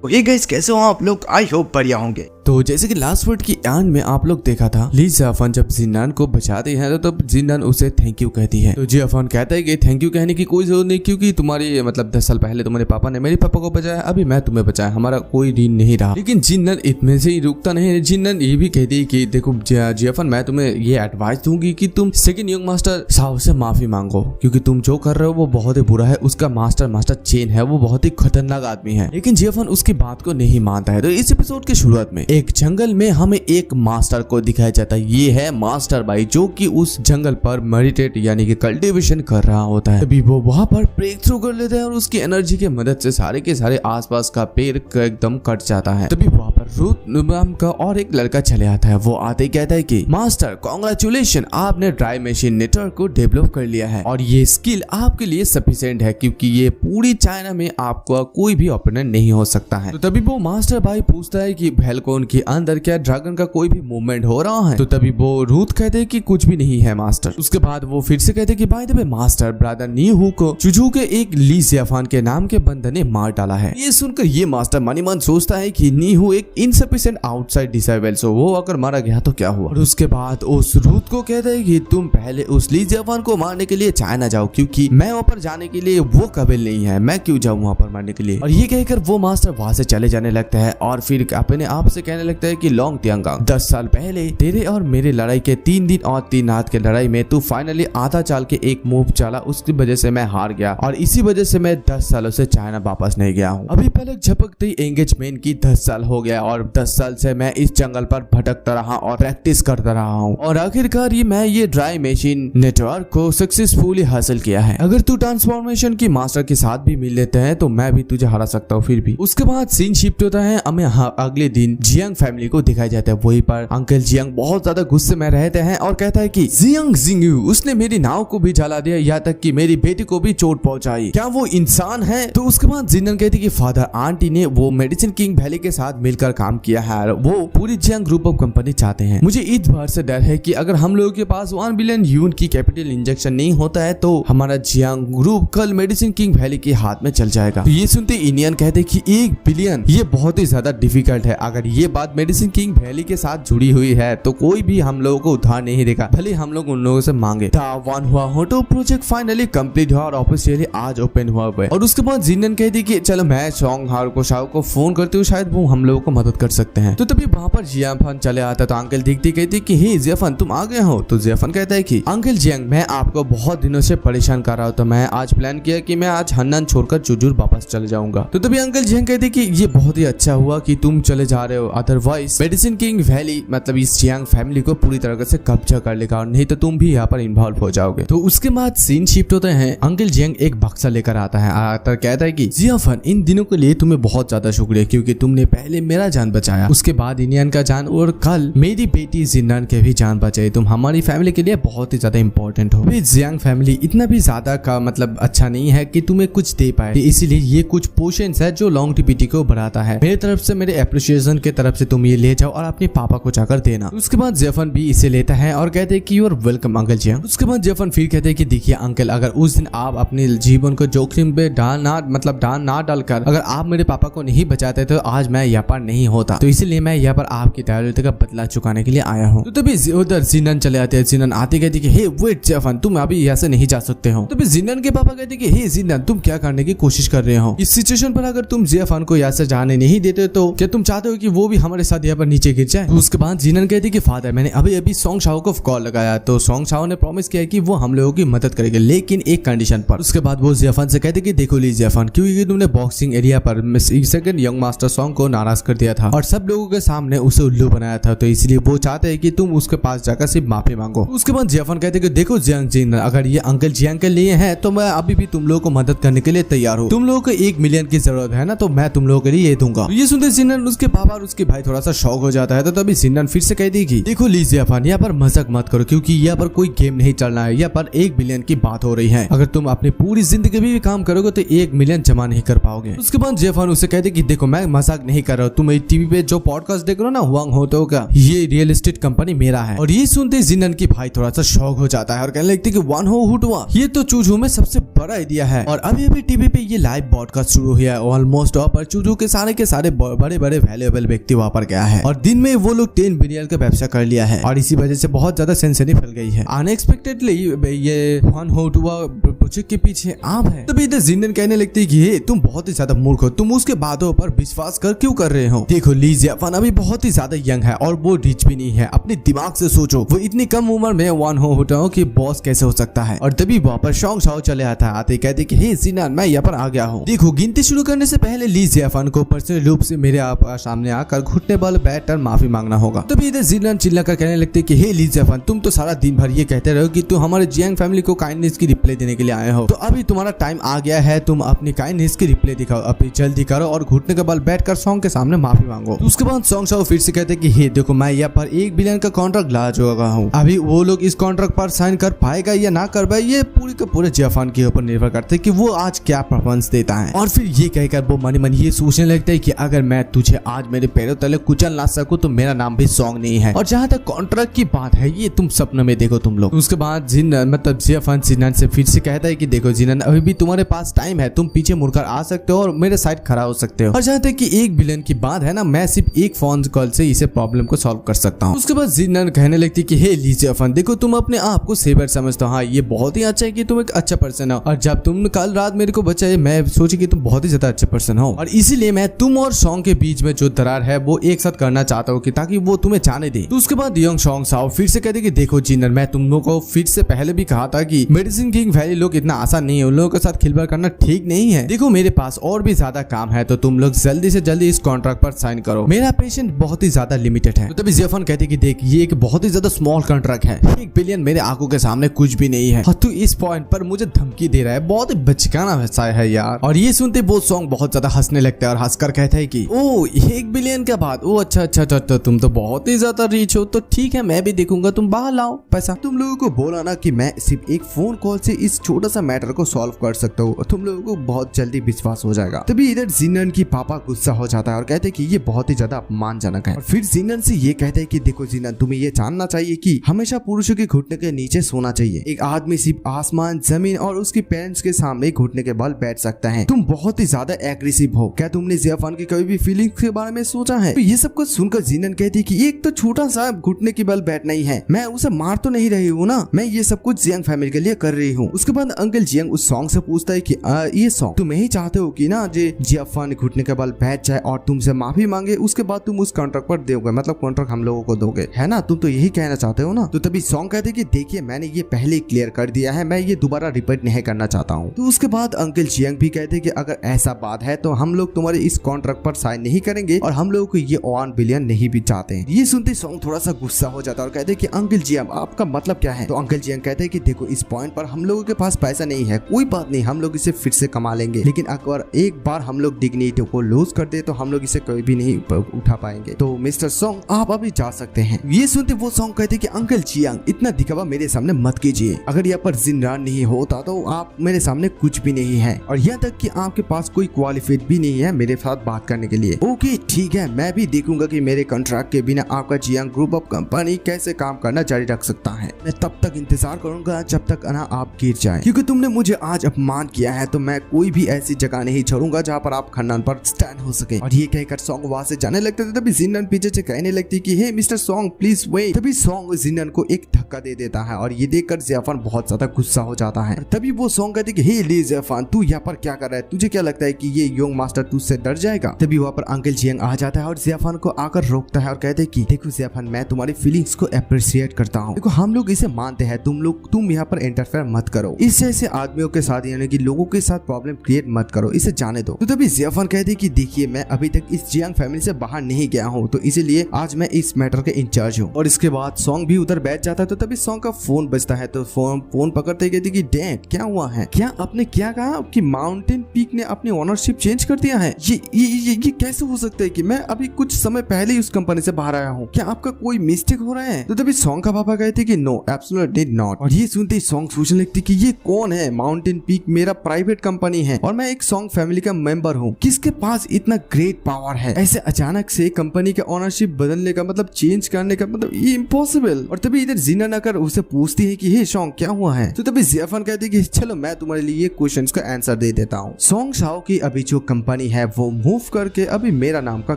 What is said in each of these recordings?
ये गाइस कैसे हो आप लोग, आई होप बढ़िया होंगे। तो जैसे कि लास्ट वर्ड की एंड में आप लोग देखा था, ली जियाफन जब जिन्नान को बचाते हैं तो तब जिन्नान उसे थैंक यू कहती है। तो जियाफन कहता है कि थैंक यू कहने की कोई जरूरत नहीं, क्योंकि तुम्हारी मतलब 10 साल पहले तुम्हारे पापा ने मेरे पापा को बचाया, अभी मैं तुम्हें बचाया, हमारा कोई ऋण नहीं रहा। लेकिन जिन्नान इतने से ही रुकता नहीं है। जिन्नान ये भी कहती है कि देखो जियाफन, मैं तुम्हें ये एडवाइस दूंगी कि तुम सेकंड यंग मास्टर साओ से माफी मांगो, क्योंकि तुम जो कर रहे हो वो बहुत ही बुरा है। उसका मास्टर चेन है, वो बहुत ही खतरनाक आदमी है। लेकिन जियाफन उसकी बात को नहीं मानता है। तो इस एपिसोड के शुरुआत में एक जंगल में हमें एक मास्टर को दिखाया जाता है। ये है मास्टर भाई, जो कि उस जंगल पर मेडिटेट यानी कि कल्टीवेशन कर रहा होता है। तभी वो वहां पर ब्रेक थ्रू कर लेता है और उसकी एनर्जी की मदद से सारे के सारे आसपास का पेड़ एकदम कट जाता है। तभी वहां पर रूथ नाम का और एक लड़का चले आता है। वो आते ही कहता है कि मास्टर कांग्रेचुलेशन, आपने ड्राई मशीन नेटवर्क को डेवलप कर लिया है और ये स्किल आपके लिए सफिशिएंट है, क्योंकि ये पूरी चाइना में आपका कोई भी ओपोनेंट नहीं हो सकता है। तो तभी वो मास्टर भाई पूछता है कि फैल्कॉन के अंदर क्या ड्रैगन का कोई भी मूवमेंट हो रहा है? तो तभी वो रूथ कहते हैं कि कुछ भी नहीं है मास्टर। उसके बाद वो फिर से कहते हैं कि by the way master, brother Nihu को चुजू के एक ली जियाफन के नाम के बंदर ने मार डाला है। ये सुनकर ये मास्टर मनी मन सोचता है कि नीहू एक इनसफिशिएंट आउटसाइड डिसेबल, सो वो अगर मारा गया तो क्या हुआ। और उसके बाद उस रूथ को कहता है कि तुम पहले उस ली जियाफन को मारने के लिए चाइना जाओ, क्योंकि मैं वहां पर जाने के लिए वो काबिल नहीं है, मैं क्यों जाऊं वहां पर मारने के लिए। और ये कहकर वो मास्टर वहां से चले जाने लगता है और फिर अपने आप से कहने लगता है कि लॉन्ग तियांगांग, 10 साल पहले तेरे और मेरे लड़ाई के 3 दिन और 3 रात के लड़ाई में तू फाइनली आधा चाल के एक मूव चला, उसकी वजह से मैं हार गया और इसी वजह से मैं 10 सालों से चाइना वापस नहीं गया हूँ। अभी पलक झपकते ही एंगेजमेंट की 10 साल हो गया और 10 साल से मैं इस जंगल पर भटकता रहा और प्रैक्टिस करता रहा हूँ और आखिरकार मैं ये ड्राई मशीन नेटवर्क को सक्सेसफुली हासिल किया है। अगर तू ट्रांसफॉर्मेशन की मास्टर के साथ भी मिल लेते हैं तो मैं भी तुझे हरा सकता हूँ फिर भी। उसके बाद सीन शिफ्ट होता है, हमें अगले दिन जियांग फैमिली को दिखाया जाता है। वही पर अंकल जियांग बहुत ज्यादा गुस्से में रहते हैं और कहता है कि जियांग जिंगयू, उसने मेरी नाव को भी जला दिया, यहाँ तक कि मेरी बेटी को भी चोट पहुंचाई, क्या वो इंसान है? तो उसके बाद जिन्नन कहती कि फादर आंटी ने वो मेडिसिन किंग वैली के साथ मिलकर काम किया है, वो पूरी जियांग ग्रुप ऑफ कंपनी चाहते हैं। मुझे इस बार से डर है कि अगर हम लोगों के पास 1 बिलियन यून की कैपिटल इंजेक्शन नहीं होता है तो हमारा जियांग ग्रुप कल मेडिसिन किंग वैली के हाथ में चल जाएगा। तो ये सुनते इंडियन कहते कि 1 बिलियन ये बहुत ही ज्यादा डिफिकल्ट है। अगर ये बात मेडिसिन किंग वैली के साथ जुड़ी हुई है तो कोई भी हम लोगों को उधार नहीं देगा, भले हम लोग उन लोगों से मांगे। वन हुआ होटो प्रोजेक्ट फाइनली कंप्लीट हुआ और ऑफिशियली आज ओपन हुआ है। और उसके बाद जिन्नन कहती कि चलो मैं सॉन्ग हार को शाओ को फोन करती हूँ, शायद वो हम लोगों को मदद कर सकते हैं। तो तभी वहाँ पर जियाफन चले आता तो अंकल दिखती कहती कि हे जियाफन तुम आ गए हो। तो जियाफन कहता है कि अंकल जियांग, मैं आपको बहुत दिनों से परेशान कर रहा हूँ, तो मैं आज प्लान किया कि मैं आज हन्नान छोड़कर चुजूर वापस चले जाऊंगा। तो तभी अंकल जियांग कहते कि ये बहुत ही अच्छा हुआ कि तुम चले जा रहे हो, अदरवाइज मेडिसिन किंग वैली मतलब इस जियांग फैमिली को पूरी तरह से कब्जा कर लेगा और नहीं तो तुम भी यहाँ पर इन्वॉल्व हो जाओगे। तो उसके बाद सीन शिफ्ट होते हैं, अंकल जियांग एक बक्सा लेकर आता है, आकर कहता है कि जियाफन इन दिनों के लिए तुम्हें बहुत ज्यादा शुक्रिया, क्योंकि तुमने पहले मेरा जान बचाया, उसके बाद इंडियन का जान और कल मेरी बेटी जिन्नान के भी जान बचाई। तुम हमारी फैमिली के लिए बहुत ही ज्यादा इंपॉर्टेंट हो। जियांग फैमिली इतना भी ज्यादा का मतलब अच्छा नहीं है कि तुम्हें कुछ दे पाए, इसीलिए ये कुछ पोशंस है जो लॉन्गेविटी को बढ़ाता है। मेरी तरफ से मेरे एप्रिसिएशन के तरफ से तुम ये ले जाओ और अपने पापा को जाकर देना। उसके बाद जियाफन भी इसे लेता है और कहते हैं कि you are welcome uncle Jiang. उसके बाद जियाफन फिर कहते हैं कि देखिए अंकल, अगर उस दिन आप अपने जीवन को जोखिम पे डाल ना डालकर अगर आप मेरे पापा को नहीं बचाते तो आज मैं यहाँ पर नहीं होता, तो इसलिए मैं यहाँ पर आपकी दायरते का बदला चुकाने के लिए आया हूँ। तो तभी उधर जिन्नन चले आते हैं। जिन्नन आते कहते कि हे वेट जियाफन, तुम अभी यहाँ से नहीं जा सकते हो। तभी जिन्नन के पापा कहते कि हे जिन्नन, तुम क्या करने की कोशिश कर रहे हो? इस सिचुएशन पर अगर तुम जियाफन को यहाँ से जाने नहीं देते तो क्या तुम चाहते हो कि वो भी हमारे साथ यहाँ पर नीचे गिर जाए? तो उसके बाद जिन्नन कहती कि फादर, मैंने अभी सॉन्ग शाओ को कॉल लगाया, तो सॉन्ग शाओ ने प्रॉमिस किया कि वो हम लोगों की मदद करेंगे, लेकिन एक कंडीशन पर। उसके बाद वो जियाफन से कहते कि देखो ली जियाफन, क्योंकि तुमने बॉक्सिंग एरिया पर सेकंड यंग मास्टर सॉन्ग को नाराज कर दिया था और सब लोगों के सामने उसे उल्लू बनाया था, तो इसलिए वो चाहते हैं कि तुम उसके पास जाकर सिर्फ माफी मांगो। उसके बाद जियाफन कहते कि देखो जियांग जिन्नन, अगर ये अंकल जियांग के लिए है तो मैं अभी भी तुम लोगों को मदद करने के लिए तैयार हूँ। तुम लोगों को 1 मिलियन की जरूरत है ना, तो मैं तुम लोगों के लिए ये दूंगा। तो ये सुनते जिन्नन, उसके पापा और उसकी भाई थोड़ा सा शौक हो जाता है। तो तभी जिन्नान फिर से कह देगी देखो ली जियाफान यहाँ पर मजाक मत करो, क्योंकि यहाँ पर कोई गेम नहीं चलना है, यहाँ पर 1 बिलियन की बात हो रही है। अगर तुम अपनी पूरी जिंदगी भी काम करोगे तो 1 मिलियन जमा नहीं कर पाओगे। उसके बाद जियाफान उसे कहते कि देखो मैं मजाक नहीं कर रहा हूँ, तुम टीवी पे जो पॉडकास्ट देख रहे हो ना हुआंग होटो का, ये रियल एस्टेट कंपनी मेरा है। और ये सुनते जिन्नान की भाई थोड़ा सा शौक हो जाता है और कहने लगती कि वन हो हुटवा, ये तो चूजू में सबसे बड़ा आइडिया है। और अभी अभी टीवी पे ये लाइव पॉडकास्ट शुरू हुआ है, ऑलमोस्ट वहाँ पर चूजू के सारे बड़े बड़े वैल्यूएबल व्यक्ति वहाँ पर गया है और दिन में वो लोग 10 बिलियन का व्यवसाय कर लिया है और इसी वजह से बहुत ज्यादा सेंसेनी फैल गई है। अनएक्सपेक्टेडली ये वन हुटवा प्रोजेक्ट के पीछे आप है। तभी इधर जिन्नान कहने लगती है कि तुम बहुत ही ज्यादा मूर्ख हो, तुम उसके बातों पर विश्वास क्यों कर रहे हो। देखो ली जियाफान अभी बहुत ही ज्यादा यंग है और वो रिच भी नहीं है, अपने दिमाग से सोचो, वो इतनी कम उम्र में वन हुटवा की बॉस कैसे हो सकता है। और तभी वहाँ पर शॉन्ग शाओ चले आता है, आते कहते कि हे जिन्नान मैं यहाँ पर आ गया हूँ। देखो गिनती शुरू करने से पहले ली जियाफान को पर्सनल रूप से मेरे सामने आकर घुटने वाले बैठकर माफी मांगना होगा। तभी इधर जिन्नान चिल्लाकर कहने लगते कि हे ली जियाफान तुम तो सारा दिन भर ये कहते रहो कि तुम हमारे जियांग फैमिली को काइंडनेस की रिप्लाई देने के लिए आए हो, तो अभी तुम्हारा टाइम आ गया है, तुम अपनी काइंडनेस की रिप्लाई दिखाओ, अभी जल्दी करो और घुटने के बल बैठकर सॉन्ग के सामने माफी मांगो। उसके बाद सॉन्ग शाओ फिर से कहते कि हे देखो मैं यहाँ पर 1 बिलियन का कॉन्ट्रैक्ट ला चुका हूँ, अभी वो लोग इस कॉन्ट्रैक्ट पर साइन कर पाएगा या ना कर पाए ये पूरी के पूरे जियाफान के ऊपर निर्भर करते है कि वो आज क्या परफॉर्मेंस देता है। और फिर ये कहकर वो मन मन ये सोचने लगता है कि अगर मैं तुझे आज मेरे पैरों तले कुचल ना सकूं तो मेरा नाम भी सॉन्ग नहीं है। और जहाँ तक कॉन्ट्रैक्ट की बात है ये तुम सपने में देखो तुम लोग। उसके बाद जियाफान जिन्नान से फिर से कहता है कि देखो जिन्नान अभी भी तुम्हारे पास टाइम है, तुम पीछे मुड़कर आ सकते हो और मेरे साइड खड़ा हो सकते हो। और जहाँ तक कि 1 बिलियन की बात है ना, मैं सिर्फ एक फोन कॉल से इसे प्रॉब्लम को सॉल्व कर सकता हूँ। उसके बाद जिन्नान कहने लगती कि हे ली जियाफान देखो तुम अपने आप को सेवर समझते हो, हाँ ये बहुत ही अच्छा है कि तुम एक अच्छा पर्सन हो, और जब तुम कल रात मेरे को बचाए मैं सोची कि तुम बहुत ही ज्यादा अच्छे पर्सन हो, और इसीलिए मैं तुम और सॉन्ग के बीच में जो दरार है वो एक साथ करना चाहता हूँ कि ताकि वो तुम्हें जाने दे। तो उसके बाद यंग सॉन्ग शाओ फिर से कहते कि देखो जिन्नान मैं तुम लोगों को फिर से पहले भी कहा था कि मेडिसिन किंग वैली लोग इतना आसान नहीं है, उन लोगों के साथ खिलवाड़ करना ठीक नहीं है। देखो मेरे पास और भी ज्यादा काम है, तो तुम लोग जल्दी से जल्दी इस कॉन्ट्रैक्ट पर साइन करो, मेरा पेशेंट बहुत ही ज्यादा लिमिटेड है। तो तभी जियाफान कहते कि देख ये एक बहुत ही ज्यादा स्मॉल कॉन्ट्रैक्ट है, 1 बिलियन मेरे आंखों के सामने कुछ भी नहीं है, तू इस पॉइंट पर मुझे धमकी दे रहा है, बहुत ही बचकाना वैसा है यार। और ये सुनते वो सॉन्ग बहुत ज्यादा हंसने लगता है और हंसकर कहता है कि ओ 1 बिलियन का बात, ओ अच्छा अच्छा अच्छा तुम तो बहुत ही ज्यादा रिच हो, तो ठीक है मैं भी देखूंगा, तुम बाहर लाओ पैसा। तुम लोगों को बोला ना कि मैं सिर्फ एक फोन कॉल से इस छोटा सा मैटर को सॉल्व कर सकता हूँ, तुम लोगों को बहुत जल्दी विश्वास हो जाएगा। तभी इधर जिन्नान की पापा गुस्सा हो जाता है और कहते हैं कि ये बहुत ही ज्यादा अपमानजनक है। और फिर जिन्नान से ये कहते हैं कि देखो जिन्नान तुम्हें ये जानना चाहिए कि हमेशा पुरुषों के घुटने के नीचे सोना चाहिए, एक आदमी सिर्फ आसमान जमीन और उसके पेरेंट्स के सामने घुटने के बल बैठ सकता है। तुम बहुत ही ज्यादा एग्रेसिव हो, क्या तुमने जियाफान की कभी भी फीलिंग्स के बारे में सोचा है? तो ये सब कुछ सुनकर जिन्नान कहती है कि एक तो छोटा सा घुटने के बल बैठना ही है, मैं उसे मार तो नहीं रही हूँ ना, मैं ये सब कुछ जियांग फैमिली के लिए कर रही हूँ। उसके बाद अंकल जियांग उस सॉन्ग से पूछता है कि ये सॉन्ग तुम ही चाहते हो कि ना जियाफान घुटने के बल बैठ जाए और तुमसे माफी मांगे, उसके बाद तुम उस कॉन्ट्रैक्ट पर दोगे, मतलब कॉन्ट्रैक्ट हम लोगों को दोगे, है ना? तुम तो यही कहना चाहते हो ना? तो तभी सॉन्ग कहते कि देखिए मैंने ये पहले ही क्लियर कर दिया है, मैं ये दोबारा रिपीट नहीं करना चाहता हूँ। तो उसके बाद अंकल जियांग भी कहते कि अगर ऐसा बात है तो हम लोग तुम्हारे इस कॉन्ट्रैक्ट पर साइन नहीं करेंगे और हम लोगों को ये 1 बिलियन नहीं भी चाहते हैं। ये सुनते सॉन्ग थोड़ा सा गुस्सा हो जाता है और कहते कि अंकल जियांग आपका मतलब क्या है? तो अंकल जियांग कहते हैं कि देखो इस पॉइंट पर हम लोगों के पास पैसा नहीं है, कोई बात नहीं, हम लोग इसे फिर से कमा लेंगे, लेकिन अगर एक बार हम लोग डिग्निटी को लूज कर दे तो हम लोग इसे कभी भी नहीं उठा पाएंगे। तो मिस्टर सॉन्ग आप अभी जा सकते हैं। ये सुनते वो सॉन्ग कहते कि अंकल जियांग इतना दिखावा मेरे सामने मत कीजिए, अगर यहाँ पर जिन्नान नहीं होता तो आप मेरे सामने कुछ भी नहीं है, और यहाँ तक कि आपके पास कोई क्वालिफाइड भी नहीं है मेरे साथ बात करने के लिए। ओके ठीक है, मैं भी देखूंगा कि मेरे कॉन्ट्रैक्ट के बिना आपका जियांग ग्रुप ऑफ कंपनी कैसे काम करना जारी रख सकता है। मैं तब तक इंतजार करूंगा जब तक ना आप गिर जाएं, क्योंकि तुमने मुझे आज अपमान किया है, तो मैं कोई भी ऐसी जगह नहीं छोड़ूंगा जहाँ पर आप खानदान पर स्टैंड हो सके। और ये कहकर सॉन्ग वहां से जाने लगते थे, तभी जिन्नान पीछे से कहने लगती कि हे मिस्टर सॉन्ग प्लीज वेट। तभी सॉन्ग जिन्नान को एक धक्का दे देता है और ये देखकर जियाफान बहुत ज्यादा गुस्सा हो जाता है। तभी वो सॉन्ग कहती कि हे ली जियाफान तू यहाँ पर क्या कर रहा है, तुझे क्या लगता है कि ये यंग मास्टर तुझसे डर जाएगा? तभी वहाँ पर अंकल जियांग आ जाता है और जियाफान को आकर रोकता है और कहते कि देखो जियाफान मैं तुम्हारी फीलिंग्स को अप्रिशिएट करता हूँ, देखो हम लोग इसे मानते हैं, तुम यहाँ पर इंटरफेयर मत करो, इस जैसे आदमियों के साथ यानी कि लोगों के साथ प्रॉब्लम क्रिएट मत करो, इसे जाने दो। तो तभी जियाफान कहते कि देखिए मैं अभी तक इस जियांग फैमिली से बाहर नहीं गया हूँ, तो इसीलिए आज मैं इस मैटर के इंचार्ज हूँ। और इसके बाद सॉन्ग भी उधर बैठ जाता है। तो तभी सॉन्ग का फोन बजता है, तो फोन पकड़ते कहती कि डैड क्या हुआ है, क्या आपने क्या कहा कि माउंटेन पीक ने अपनी ओनरशिप चेंज कर दिया है? ये कैसे हो सकता है कि मैं अभी कुछ समय पहले ही उस कंपनी से बाहर आया हूँ, क्या आपका कोई मिस्टेक हो रहा है? तो तभी सॉन्ग का पापा कहते कि नो एब्सोल्युटली नॉट। और ये सुनते ही सॉन्ग सोचने लगती कि ये कौन है? माउंटेन पीक मेरा प्राइवेट कंपनी है और मैं एक सॉन्ग फैमिली का मेंबर हूँ, किसके पास इतना ग्रेट पावर है? ऐसे अचानक से कंपनी का ओनरशिप बदलने का मतलब चेंज करने का मतलब ये इम्पॉसिबल। और तभी इधर जिनन आकर उसे पूछती है कि हे सॉन्ग क्या हुआ है? तो तभी जियाफान कहती है कि चलो मैं तुम्हारे लिए ये क्वेश्चंस का आंसर दे देता हूँ। सॉन्ग शाओ की अभी जो कंपनी है वो मूव करके अभी मेरा नाम का